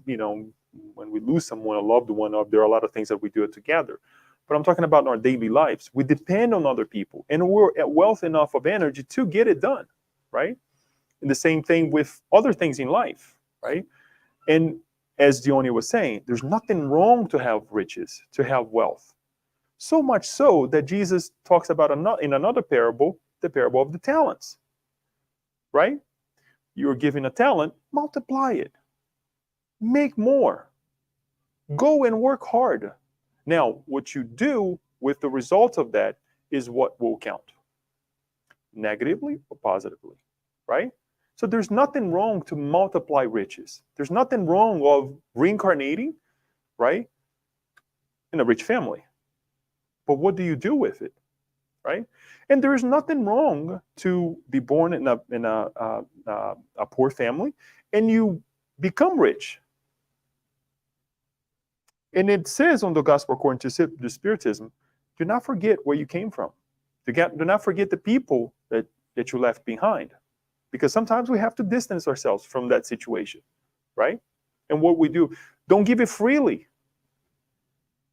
S2: when we lose someone, a loved one, there are a lot of things that we do it together. But I'm talking about in our daily lives. We depend on other people, and we're at wealth enough of energy to get it done, right? And the same thing with other things in life, right? And as Dione was saying, there's nothing wrong to have riches, to have wealth. So much so that Jesus talks about in another parable, the parable of the talents, right? You're given a talent, multiply it, make more, go and work hard. Now, what you do with the result of that is what will count, negatively or positively, right? So there's nothing wrong to multiply riches. There's nothing wrong of reincarnating, right, in a rich family. But what do you do with it, right? And there is nothing wrong to be born in a poor family and you become rich. And it says on the gospel according to the Spiritism, do not forget where you came from. Do not forget the people that you left behind. Because sometimes we have to distance ourselves from that situation, right? And what we do, don't give it freely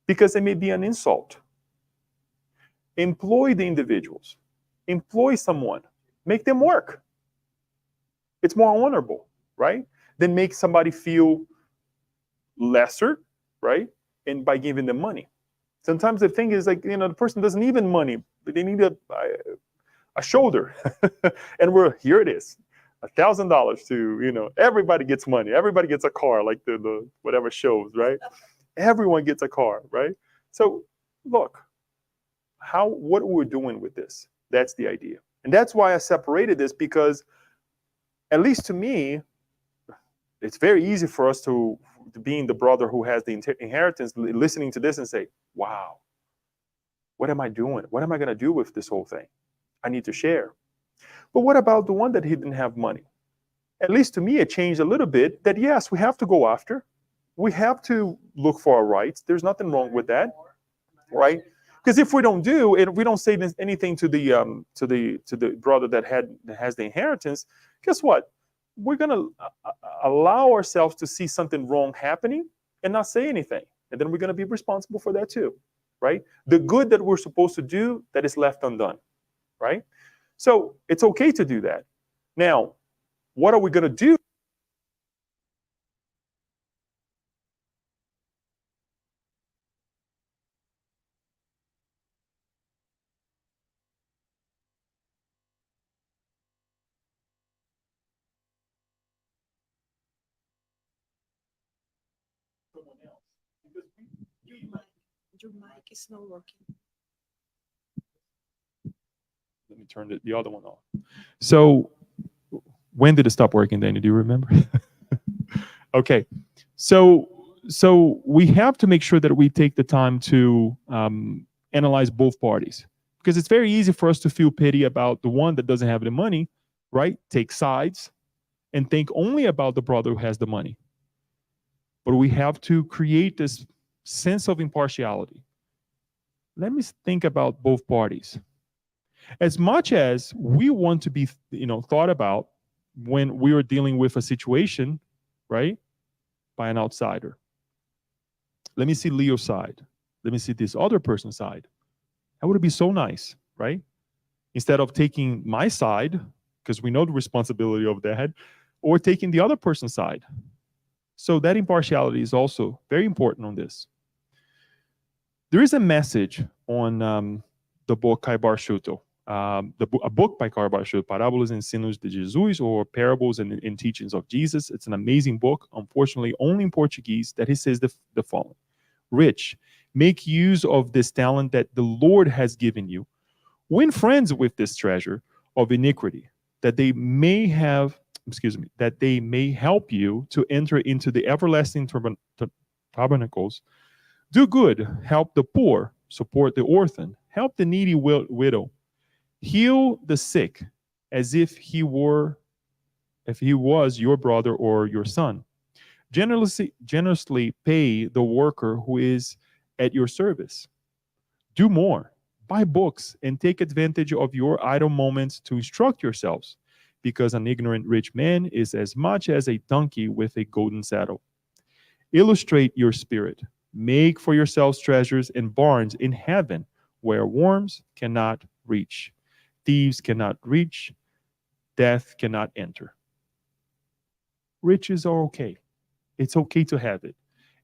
S2: because it may be an insult. Employ the individuals, employ someone, make them work. It's more honorable, right? Than make somebody feel lesser, right? And by giving them money. Sometimes the thing is like, the person doesn't need money, but they need a shoulder. And here it is. $1,000 to, everybody gets money. Everybody gets a car, like the whatever shows, right? Everyone gets a car, right? So look, what we're doing with this. That's the idea. And that's why I separated this, because at least to me, it's very easy for us to being the brother who has the inheritance, listening to this and say, wow, What am I doing? What am I going to do with this whole thing? I need to share. But what about the one that he didn't have money? At least to me, it changed a little bit that yes, we have to go after. We have to look for our rights. There's nothing wrong with that, right? Because if we don't do it, we don't say anything to the brother that has the inheritance. Guess what? We're gonna allow ourselves to see something wrong happening and not say anything, and then we're gonna be responsible for that too, right? The good that we're supposed to do that is left undone, right? So it's okay to do that. Now, what are we gonna do?
S1: Your mic is not working.
S2: Let me turn the other one on. So when did it stop working, Danny? Do you remember? Okay. So we have to make sure that we take the time to analyze both parties, because it's very easy for us to feel pity about the one that doesn't have the money, right? Take sides and think only about the brother who has the money. But we have to create this sense of impartiality. Let me think about both parties. As much as we want to be, thought about when we are dealing with a situation, right, by an outsider. Let me see Leo's side. Let me see this other person's side. That would be so nice, right? Instead of taking my side, because we know the responsibility of that, or taking the other person's side. So that impartiality is also very important on this. There is a message on the book Cai Barshuto, a book by Cai Barshuto, Parábolas e Ensinos de Jesus, or Parables and Teachings of Jesus. It's an amazing book, unfortunately only in Portuguese, that he says the following. Rich, make use of this talent that the Lord has given you. Win friends with this treasure of iniquity, that they may help you to enter into the everlasting tabernacles. Do good, help the poor, support the orphan, help the needy widow, heal the sick as if he was your brother or your son. Generously pay the worker who is at your service. Do more. Buy books and take advantage of your idle moments to instruct yourselves, because an ignorant rich man is as much as a donkey with a golden saddle. Illustrate your spirit. Make for yourselves treasures in barns in heaven, where worms cannot reach, thieves cannot reach, death cannot enter. Riches are okay. It's okay to have it.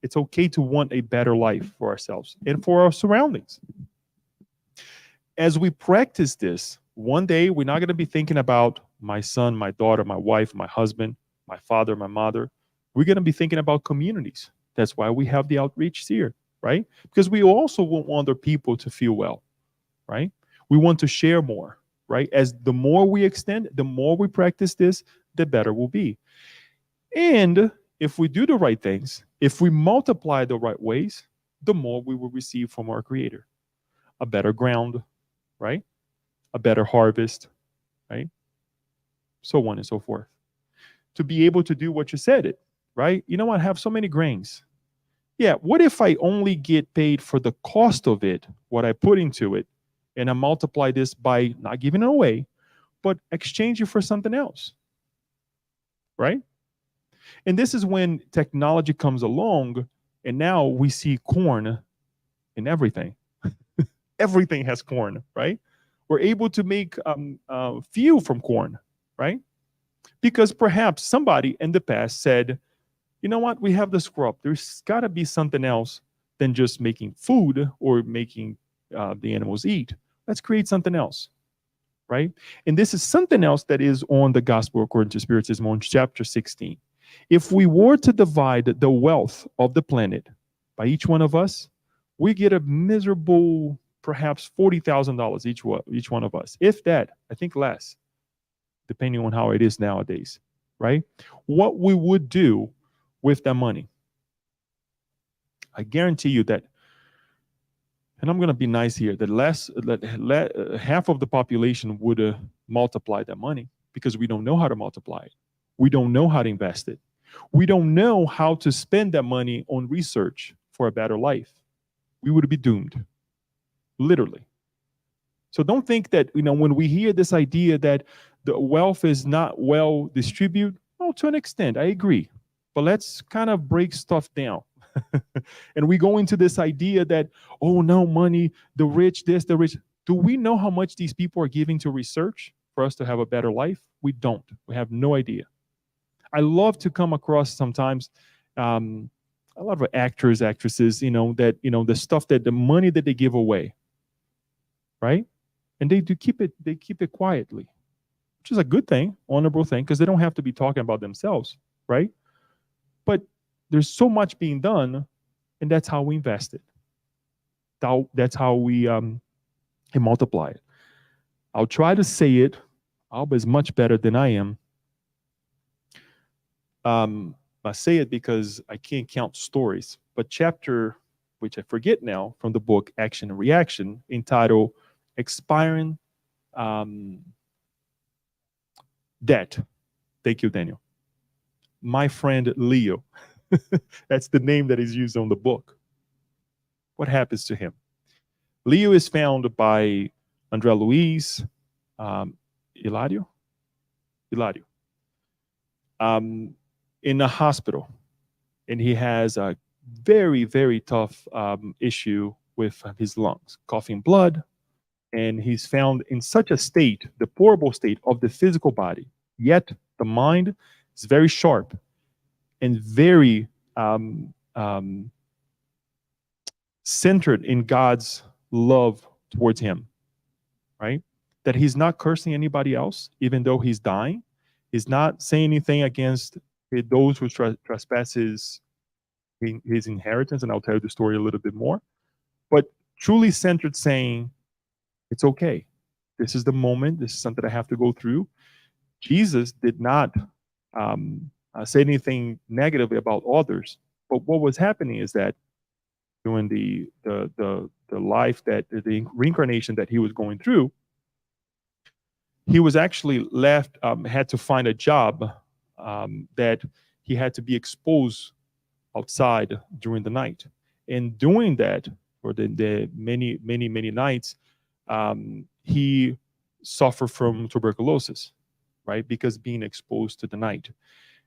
S2: It's okay to want a better life for ourselves and for our surroundings. As we practice this, one day we're not going to be thinking about my son, my daughter, my wife, my husband, my father, my mother. We're going to be thinking about communities. That's why we have the outreach here, right? Because we also want other people to feel well, right? We want to share more, right? As the more we extend, the more we practice this, the better we'll be. And if we do the right things, if we multiply the right ways, the more we will receive from our Creator. A better ground, right? A better harvest, right? So on and so forth. To be able to do what you said it, right? You know what? I have so many grains. Yeah, what if I only get paid for the cost of it, what I put into it, and I multiply this by not giving it away, but exchange it for something else, right? And this is when technology comes along, and now we see corn in everything. Everything has corn, right? We're able to make fuel from corn, right? Because perhaps somebody in the past said, you know what, we have this crop. There's got to be something else than just making food or making the animals eat. Let's create something else, right? And this is something else that is on the Gospel according to Spiritism on chapter 16. If we were to divide the wealth of the planet by each one of us, we get a miserable, perhaps $40,000 each one of us. If that, I think less, depending on how it is nowadays, right? What we would do with that money, I guarantee you that and I'm going to be nice here, that half of the population would multiply that money, because we don't know how to multiply it. We don't know how to invest it. We don't know how to spend that money on research for a better life. We would be doomed, literally. So don't think that, when we hear this idea that the wealth is not well distributed, well, to an extent, I agree. But let's kind of break stuff down. And we go into this idea that, oh no, money, the rich, this, the rich. Do we know how much these people are giving to research for us to have a better life? We don't. We have no idea. I love to come across sometimes a lot of actors, actresses, the stuff that the money that they give away, right? And they keep it quietly, which is a good thing, honorable thing, because they don't have to be talking about themselves, right? But there's so much being done, and that's how we invest it. That's how we multiply it. I'll try to say it. Alba much better than I am. I say it because I can't count stories, but chapter, which I forget now, from the book Action and Reaction, entitled Expiring Debt. Thank you, Daniel. My friend Leo. That's the name that is used on the book. What happens to him? Leo is found by André Luiz, Hilario, in a hospital, and he has a very, very tough issue with his lungs, coughing blood, and he's found in such a state, deplorable state of the physical body, yet the mind is very sharp and very centered in God's love towards him, right? That he's not cursing anybody else, even though he's dying. He's not saying anything against those who trespass his inheritance, and I'll tell you the story a little bit more. But truly centered, saying, it's okay. This is the moment. This is something I have to go through. Jesus did not say anything negatively about others. But what was happening is that during the life, that the reincarnation that he was going through, he was actually had to find a job that he had to be exposed outside during the night. And doing that for the many, many, many nights, he suffered from tuberculosis, right? Because being exposed to the night.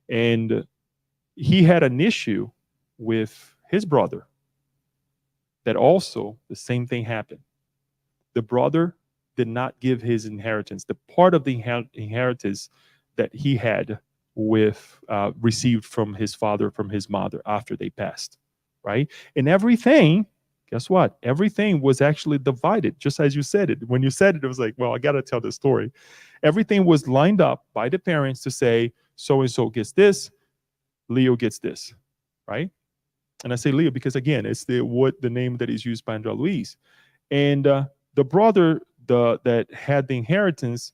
S2: And he had an issue with his brother that also the same thing happened. The brother did not give his inheritance, the part of the inheritance that he had received from his father, from his mother after they passed, right? And everything, guess what? Everything was actually divided, just as you said it. When you said it, it was like, well, I got to tell the story. Everything was lined up by the parents to say, so-and-so gets this, Leo gets this, right? And I say Leo because, again, it's the name that is used by André Luiz. And the brother that had the inheritance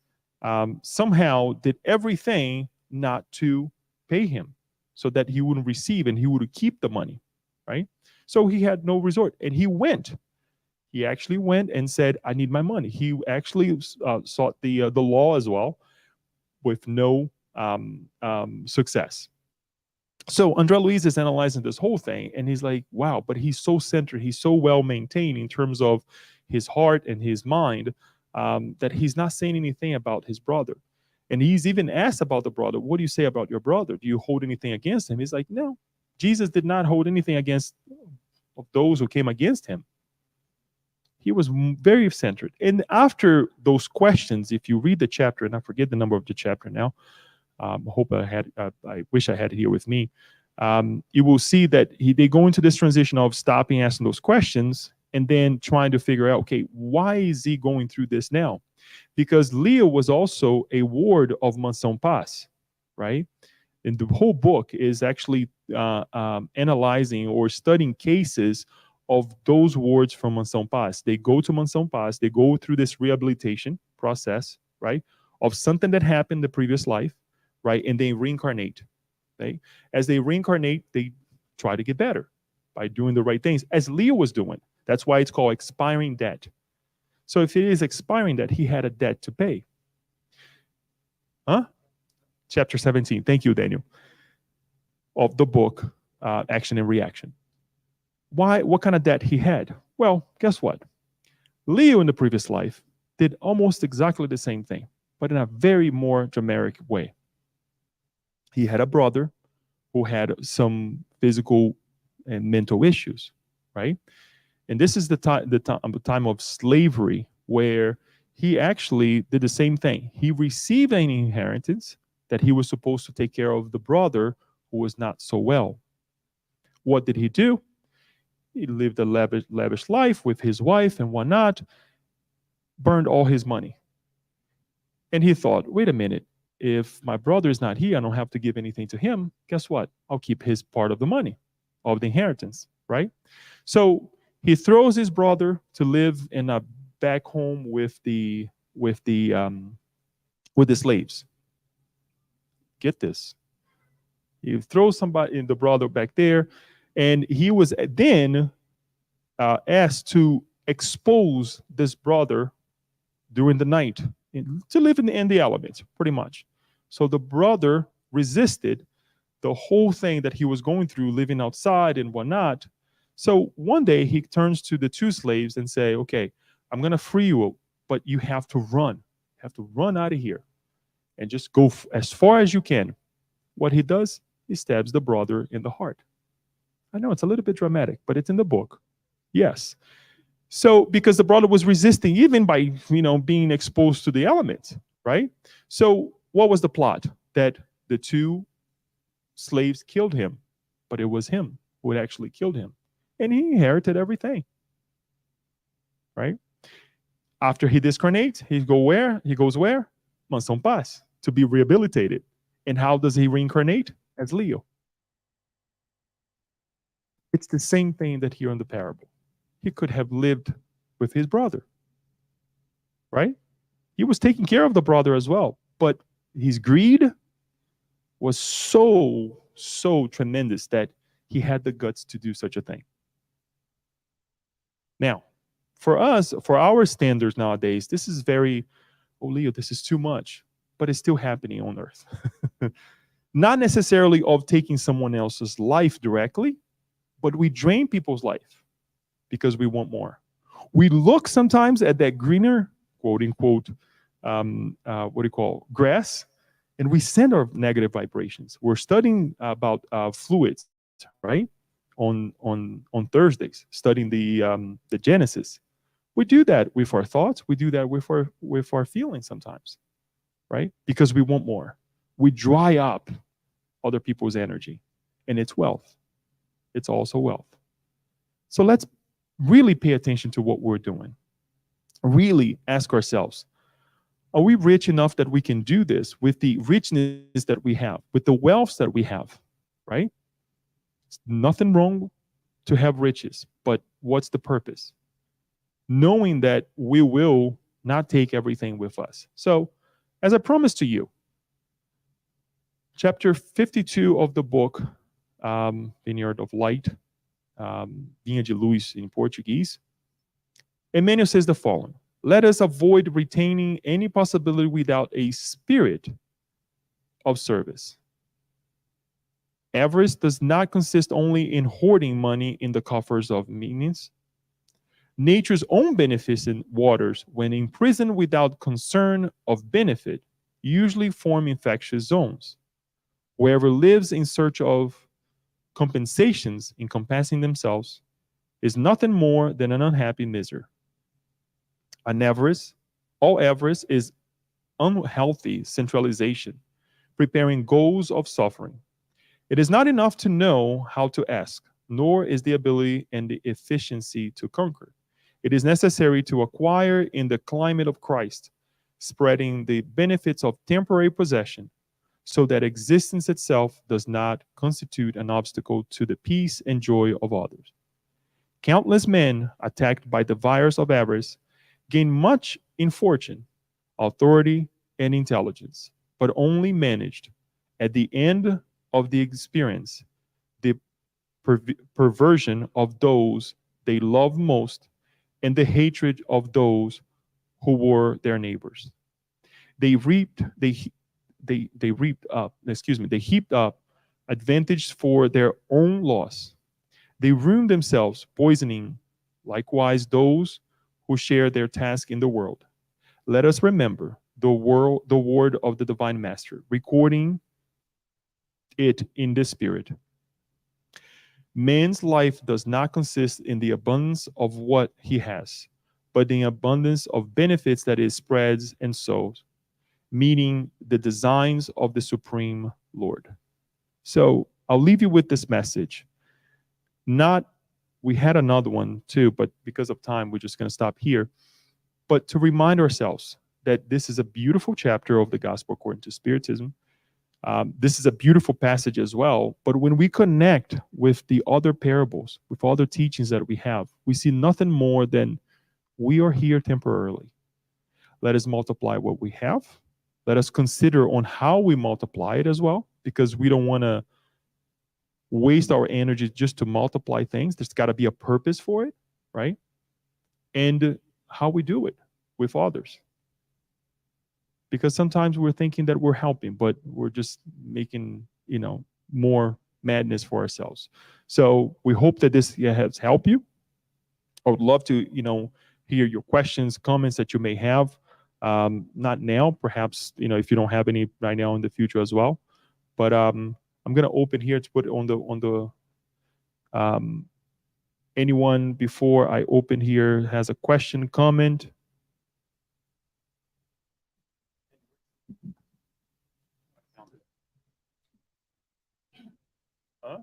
S2: somehow did everything not to pay him so that he wouldn't receive and he would keep the money, right? So he had no resort, and he went. He actually went and said, I need my money. He actually sought the law as well with no success. So André Luiz is analyzing this whole thing, and he's like, wow, but he's so centered, he's so well maintained in terms of his heart and his mind that he's not saying anything about his brother. And he's even asked about the brother, what do you say about your brother? Do you hold anything against him? He's like, no, Jesus did not hold anything against of those who came against him. He was very centered. And after those questions, if you read the chapter, and I forget the number of the chapter now, I wish I had it here with me. You will see that they go into this transition of stopping asking those questions and then trying to figure out, okay, why is he going through this now? Because Leo was also a ward of Mansão Paz, right? And the whole book is actually analyzing or studying cases of those wards from Mansão Paz. They go to Mansão Paz, they go through this rehabilitation process, right, of something that happened in the previous life, right, and they reincarnate. Okay? As they reincarnate, they try to get better by doing the right things, as Leo was doing. That's why it's called expiring debt. So if it is expiring debt, he had a debt to pay. Huh? Chapter 17. Thank you, Daniel. Of the book, Action and Reaction. Why? What kind of debt he had? Well, guess what? Leo in the previous life did almost exactly the same thing, but in a very more dramatic way. He had a brother who had some physical and mental issues, right? And this is the time of slavery where he actually did the same thing. He received an inheritance that he was supposed to take care of the brother who was not so well. What did he do? He lived a lavish life with his wife and whatnot, burned all his money. And he thought, wait a minute, if my brother is not here, I don't have to give anything to him. Guess what? I'll keep his part of the money, of the inheritance, right? So he throws his brother to live in a back home with the slaves. Get this. He throws somebody in the brother back there, and he was then asked to expose this brother during the night to live in the elements, pretty much. So the brother resisted the whole thing that he was going through, living outside and whatnot. So one day he turns to the two slaves and say, okay, I'm going to free you, but you have to run. You have to run out of here and just go as far as you can. What he does, he stabs the brother in the heart. I know it's a little bit dramatic, but it's in the book. Yes. So because the brother was resisting even by, being exposed to the elements, right? So what was the plot? That the two slaves killed him, but it was him who had actually killed him. And he inherited everything, right? After he discarnates, he goes where? Mansão Paz, to be rehabilitated. And how does he reincarnate? As Leo. It's the same thing that here in the parable. He could have lived with his brother, right? He was taking care of the brother as well, but his greed was so tremendous that he had the guts to do such a thing. Now, for us, for our standards nowadays, this is very, Leo, this is too much, but it's still happening on earth. Not necessarily of taking someone else's life directly, but we drain people's life because we want more. We look sometimes at that greener, quote unquote, grass, and we send our negative vibrations. We're studying about fluids, right? On Thursdays, studying the Genesis. We do that with our thoughts. We do that with our feelings sometimes, right? Because we want more. We dry up other people's energy, and it's wealth. It's also wealth. So let's really pay attention to what we're doing. Really ask ourselves, are we rich enough that we can do this with the richness that we have, with the wealth that we have, right? It's nothing wrong to have riches, but what's the purpose? Knowing that we will not take everything with us. So, as I promised to you, chapter 52 of the book, Vineyard of Light, Vinha de Luz in Portuguese, Emmanuel says the following: let us avoid retaining any possibility without a spirit of service. Avarice does not consist only in hoarding money in the coffers of means. Nature's own beneficent waters, when imprisoned without concern of benefit, usually form infectious zones. Whoever lives in search of compensations encompassing themselves is nothing more than an unhappy miser. All avarice is unhealthy centralization, preparing goals of suffering. It is not enough to know how to ask, nor is the ability and the efficiency to conquer. It is necessary to acquire in the climate of Christ, spreading the benefits of temporary possession, so that existence itself does not constitute an obstacle to the peace and joy of others. Countless men attacked by the virus of avarice gain much in fortune, authority, and intelligence, but only managed, at the end of the experience, the perversion of those they loved most and the hatred of those who were their neighbors. They reaped, they reaped up, excuse me, they heaped up advantage for their own loss. They ruined themselves, poisoning likewise those who share their task in the world. Let us remember the word of the divine master, recording it in the spirit. Man's life does not consist in the abundance of what he has, but the abundance of benefits that it spreads and sows, meaning the designs of the Supreme Lord. So I'll leave you with this message. Not, we had another one too, but because of time, we're just going to stop here. But to remind ourselves that this is a beautiful chapter of the Gospel according to Spiritism. This is a beautiful passage as well. But when we connect with the other parables, with other teachings that we have, we see nothing more than we are here temporarily. Let us multiply what we have. Let us consider on how we multiply it as well, because we don't want to waste our energy just to multiply things. There's got to be a purpose for it, right? And how we do it with others. Because sometimes we're thinking that we're helping, but we're just making, more madness for ourselves. So we hope that this has helped you. I would love to, hear your questions, comments that you may have. Not now, perhaps, if you don't have any right now, in the future as well. But I'm going to open here to put on the anyone before I open here has a question, comment. Huh?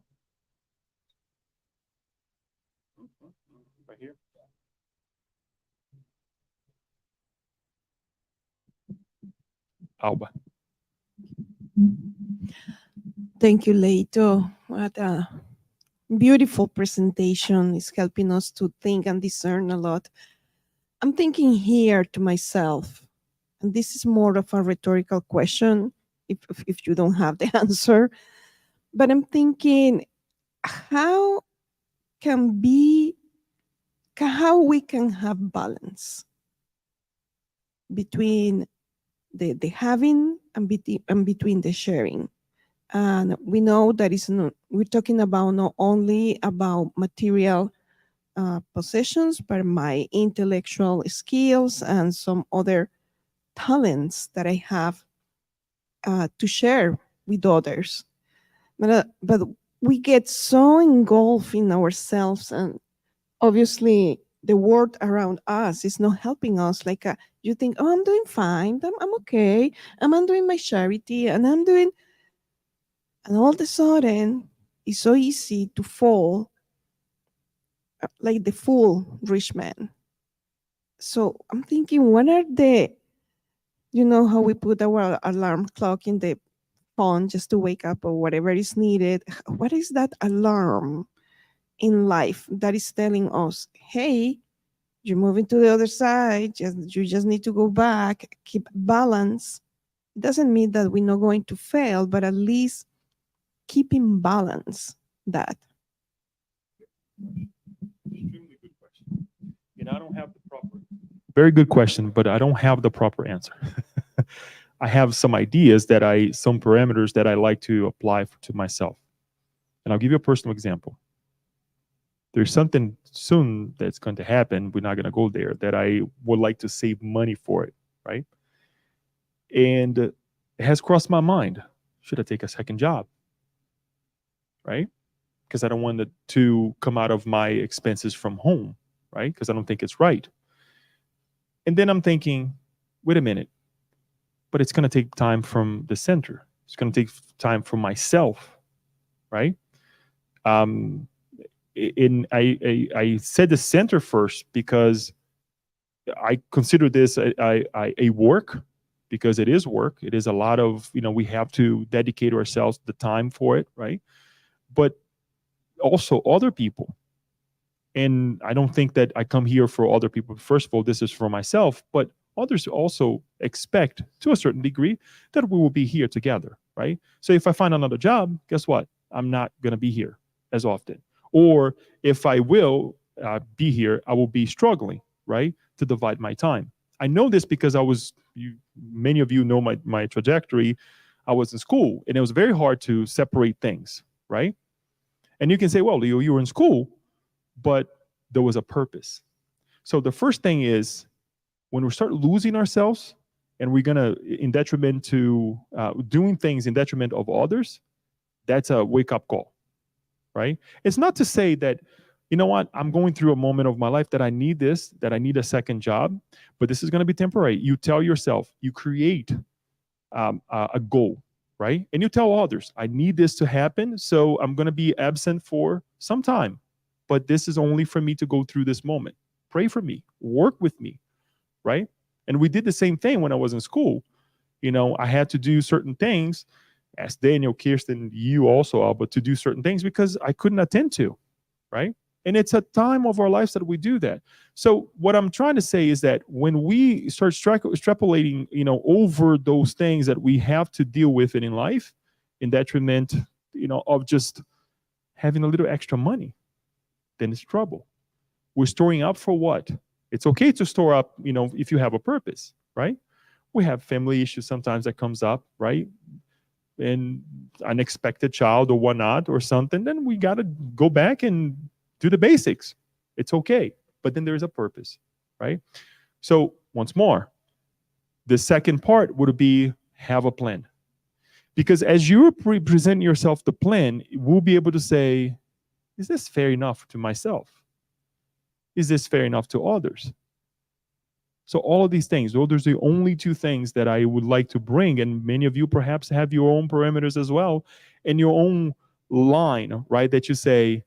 S2: Right here. Alba.
S1: Thank you, Leito. What a beautiful presentation. It's helping us to think and discern a lot. I'm thinking here to myself, and this is more of a rhetorical question if you don't have the answer, but I'm thinking how can be how we can have balance between the having and between the sharing. And we know that it's not, we're talking about not only about material possessions, but my intellectual skills and some other talents that I have to share with others. But we get so engulfed in ourselves, and obviously the world around us is not helping us. Like you think, oh, I'm doing fine, I'm okay, I'm doing my charity, and I'm doing, and all of a sudden it's so easy to fall like the fool rich man. So I'm thinking, what are the, how we put our alarm clock in the phone just to wake up or whatever is needed? What is that alarm in life that is telling us, hey, you're moving to the other side, you just need to go back, keep balance? It doesn't mean that we're not going to fail, but at least keep in balance that.
S2: Extremely good question. I don't have the proper. Very good question, but I don't have the proper answer. I have some ideas some parameters that I like to apply to myself. And I'll give you a personal example. There's something soon that's going to happen. We're not going to go there, that I would like to save money for it, right? And it has crossed my mind. Should I take a second job? Right? Because I don't want it to come out of my expenses from home, right? Because I don't think it's right. And then I'm thinking, wait a minute, but it's going to take time from the center. It's going to take time from myself, right? I said the center first because I consider this a work, because it is work. It is a lot of, we have to dedicate ourselves the time for it, right? But also other people. And I don't think that I come here for other people. First of all, this is for myself, but others also expect to a certain degree that we will be here together, right? So if I find another job, guess what? I'm not going to be here as often. Or if I will, be here, I will be struggling, right, to divide my time. I know this because many of you know my trajectory. I was in school, and it was very hard to separate things, right? And you can say, well, Leo, you were in school, but there was a purpose. So the first thing is, when we start losing ourselves and we're gonna in detriment to doing things in detriment of others, that's a wake up call, right? It's not to say that, you know what, I'm going through a moment of my life that I need this, that I need a second job, but this is going to be temporary. You tell yourself, you create a goal, right? And you tell others, I need this to happen, so I'm going to be absent for some time, but this is only for me to go through this moment. Pray for me, work with me, right? And we did the same thing when I was in school. You know, I had to do certain things, as Daniel, Kirsten, you also, Alba, to do certain things because I couldn't attend to, right? And it's a time of our lives that we do that. So what I'm trying to say is that when we start extrapolating, you know, over those things that we have to deal with it in life, in detriment, you know, of just having a little extra money, then it's trouble. We're storing up for what? It's okay to store up, you know, if you have a purpose, right? We have family issues sometimes that comes up, right? And unexpected child or whatnot or something, then we got to go back and do the basics. It's okay. But then there's a purpose, right? So once more, the second part would be have a plan. Because as you present yourself the plan, we'll be able to say, is this fair enough to myself? Is this fair enough to others? So all of these things, those are the only two things that I would like to bring. And many of you perhaps have your own parameters as well and your own line, right? That you say,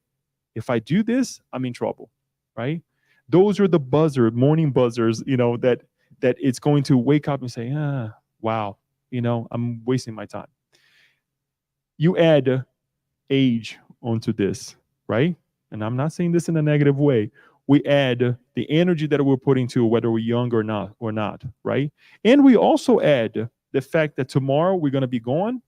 S2: if I do this, I'm in trouble, right? Those are the morning buzzers, you know, that it's going to wake up and say, wow, you know, I'm wasting my time. You add age onto this, right? And I'm not saying this in a negative way. We add the energy that we're putting to whether we're young or not, right? And we also add the fact that tomorrow we're going to be gone,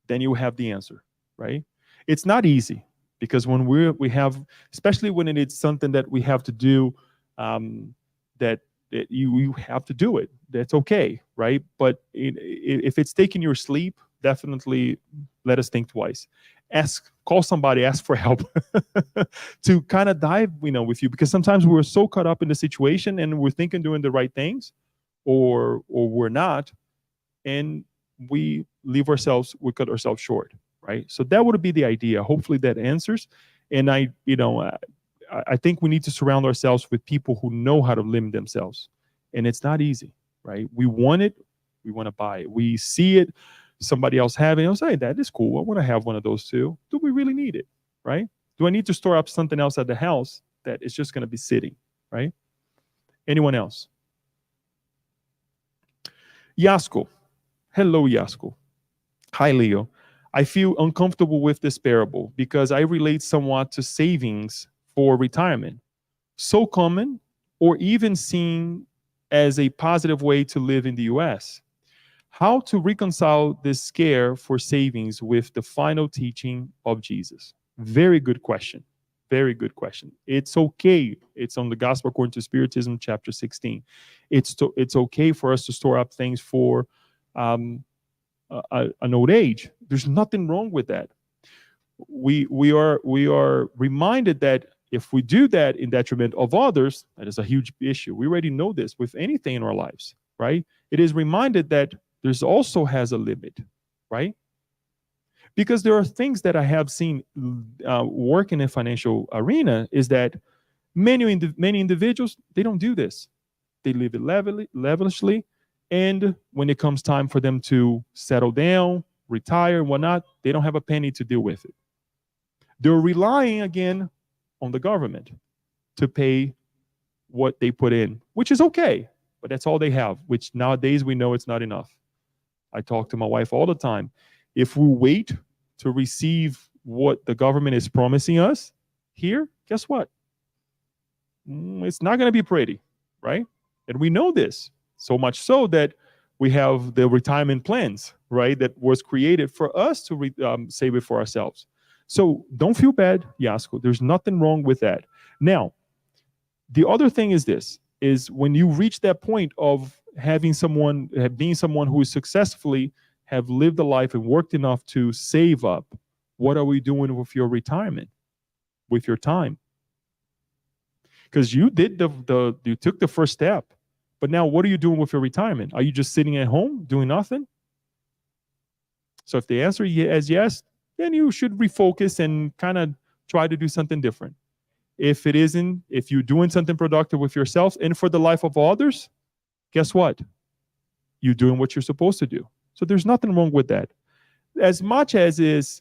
S2: then you have the answer, right? It's not easy because when we have, especially when it's something that we have to do, that you have to do it. That's okay, right? But if it's taking your sleep, definitely let us think twice. Call somebody, ask for help to kind of dive, you know, with you, because sometimes we're so caught up in the situation and we're thinking doing the right things, or we're not, and we cut ourselves short, right? So that would be the idea. Hopefully that answers. And I think we need to surround ourselves with people who know how to limit themselves, and it's not easy, right? We want it, we want to buy it, we see it. Somebody else having, I'll say, that is cool. I want to have one of those too. Do we really need it, right? Do I need to store up something else at the house that is just going to be sitting, right? Anyone else? Yasko. Hello, Yasko. Hi, Leo. I feel uncomfortable with this parable because I relate somewhat to savings for retirement. So common, or even seen as a positive way to live in the US. How to reconcile this scare for savings with the final teaching of Jesus? Very good question. Very good question. It's okay. It's on the Gospel according to Spiritism, chapter 16. It's okay for us to store up things for an old age. There's nothing wrong with that. We are reminded that if we do that in detriment of others, that is a huge issue. We already know this with anything in our lives, right? It is reminded that there's also has a limit, right? Because there are things that I have seen work in the financial arena is that many individuals, they don't do this. They live it lavishly, and when it comes time for them to settle down, retire, and whatnot, they don't have a penny to deal with it. They're relying again on the government to pay what they put in, which is okay, but that's all they have, which nowadays we know it's not enough. I talk to my wife all the time. If we wait to receive what the government is promising us here, guess what? It's not going to be pretty, right? And we know this, so much so that we have the retirement plans, right, that was created for us to save it for ourselves. So don't feel bad, Yasko. There's nothing wrong with that. Now, the other thing is this, is when you reach that point of having someone, being someone who is successfully have lived a life and worked enough to save up, what are we doing with your retirement, with your time? Because you did you took the first step, but now what are you doing with your retirement? Are you just sitting at home doing nothing? So if the answer is yes, then you should refocus and kind of try to do something different. If it isn't, if you're doing something productive with yourself and for the life of others, guess what? You're doing what you're supposed to do. So there's nothing wrong with that. As much as is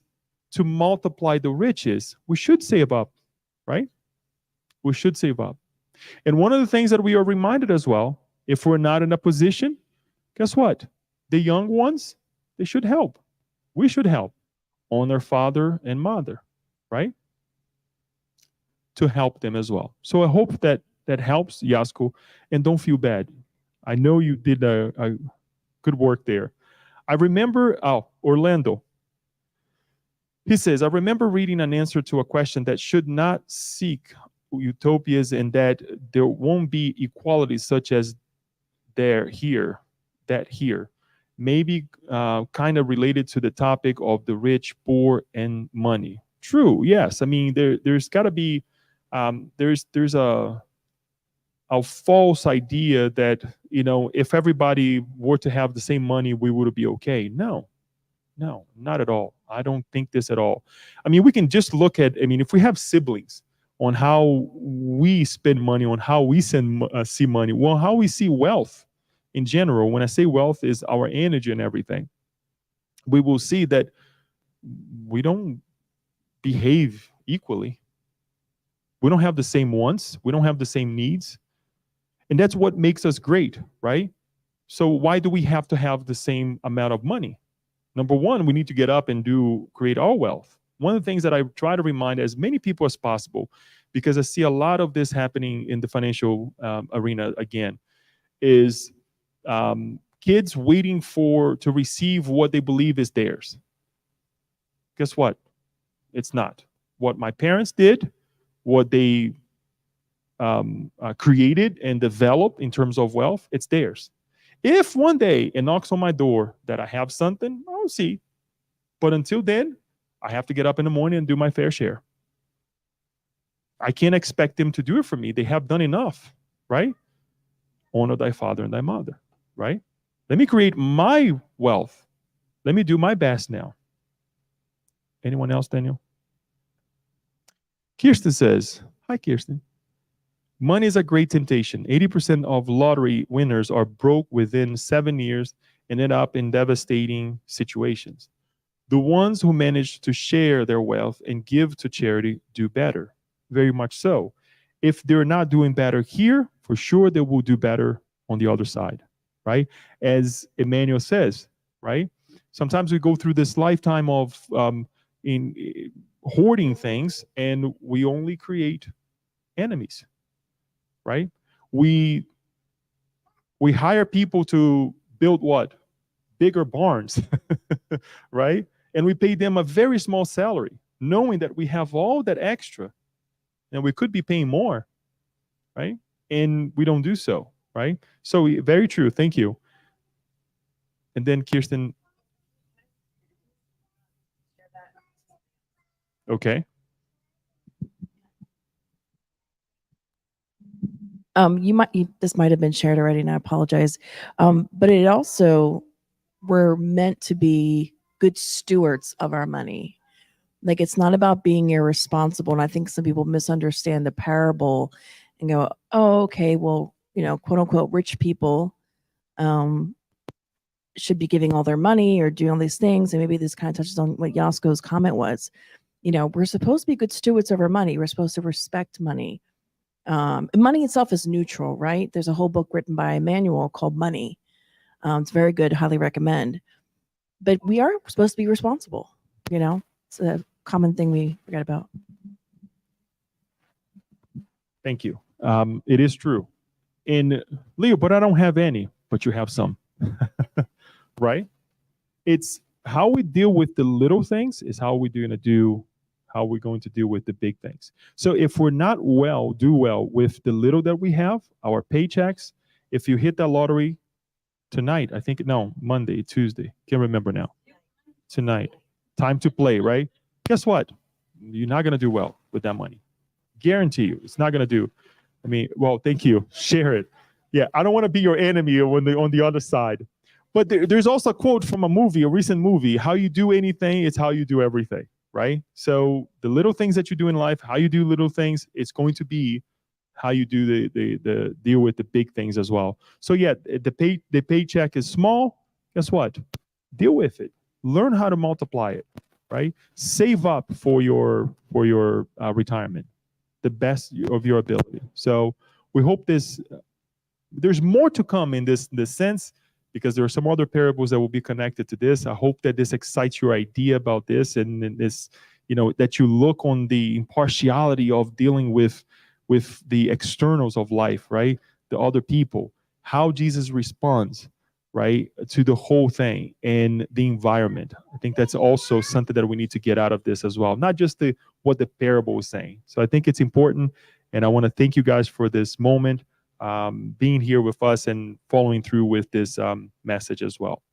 S2: to multiply the riches, we should save up, right? We should save up. And one of the things that we are reminded as well, if we're not in a position, guess what? The young ones, they should help. We should help on their father and mother, right? To help them as well. So I hope that that helps, Yasko, and don't feel bad. I know you did a good work there. I remember, Orlando. He says, I remember reading an answer to a question that should not seek utopias and that there won't be equality such as that here. Maybe kind of related to the topic of the rich, poor, and money. True, yes. I mean, there's got to be, there's a false idea that, if everybody were to have the same money, we would be okay. No, not at all. I don't think this at all. I mean, we can just look at, if we have siblings, on how we spend money, on how we see money, well, how we see wealth in general. When I say wealth is our energy and everything, we will see that we don't behave equally. We don't have the same wants. We don't have the same needs. And that's what makes us great, right? So why do we have to have the same amount of money? Number one, we need to get up and create our wealth. One of the things that I try to remind as many people as possible, because I see a lot of this happening in the financial arena again, is kids waiting to receive what they believe is theirs. Guess what? It's not. What my parents did, what they created and developed in terms of wealth, it's theirs. If one day it knocks on my door that I have something, I'll see. But until then, I have to get up in the morning and do my fair share. I can't expect them to do it for me. They have done enough, right? Honor thy father and thy mother, right? Let me create my wealth. Let me do my best now. Anyone else, Daniel? Kirsten says, hi, Kirsten. Money is a great temptation. 80% of lottery winners are broke within 7 years and end up in devastating situations. The ones who manage to share their wealth and give to charity do better. Very much so. If they're not doing better here, for sure they will do better on the other side, right? As Emmanuel says, right? Sometimes we go through this lifetime of hoarding things, and we only create enemies, right? We hire people to build what? Bigger barns, right? And we pay them a very small salary, knowing that we have all that extra, and we could be paying more, right? And we don't do so, right? So very true. Thank you. And then Kirsten. Okay.
S5: This might have been shared already, and I apologize. But it also, we're meant to be good stewards of our money. Like, it's not about being irresponsible. And I think some people misunderstand the parable and go, oh, okay, well, quote unquote, rich people should be giving all their money or doing all these things. And maybe this kind of touches on what Yasko's comment was. We're supposed to be good stewards of our money. We're supposed to respect money. Money itself is neutral, right? There's a whole book written by Emmanuel called Money. It's very good, highly recommend. But we are supposed to be responsible. It's a common thing we forget about.
S2: Thank you. It is true. And Leo, but I don't have any, but you have some, right? It's how we deal with the little things is how we're going to do How we're going to deal with the big things. So if we're not do well with the little that we have, our paychecks, if you hit that lottery tonight, I think, no, Monday, Tuesday, can't remember now. Tonight, time to play, right? Guess what? You're not going to do well with that money. Guarantee you, it's not going to do. I mean, well, thank you. Share it. Yeah, I don't want to be your enemy on the other side. But there's also a quote from a recent movie, how you do anything, it's how you do everything, right? So the little things that you do in life, how you do little things, it's going to be how you do the deal with the big things as well. So yeah, the paycheck is small. Guess what? Deal with it. Learn how to multiply it, right? Save up for your retirement, the best of your ability. So we hope there's more to come in this sense, because there are some other parables that will be connected to this. I hope that this excites your idea about this, and this, that you look on the impartiality of dealing with the externals of life, right? The other people, how Jesus responds, right, to the whole thing and the environment. I think that's also something that we need to get out of this as well, not just what the parable is saying. So I think it's important, and I want to thank you guys for this moment, being here with us and following through with this message as well.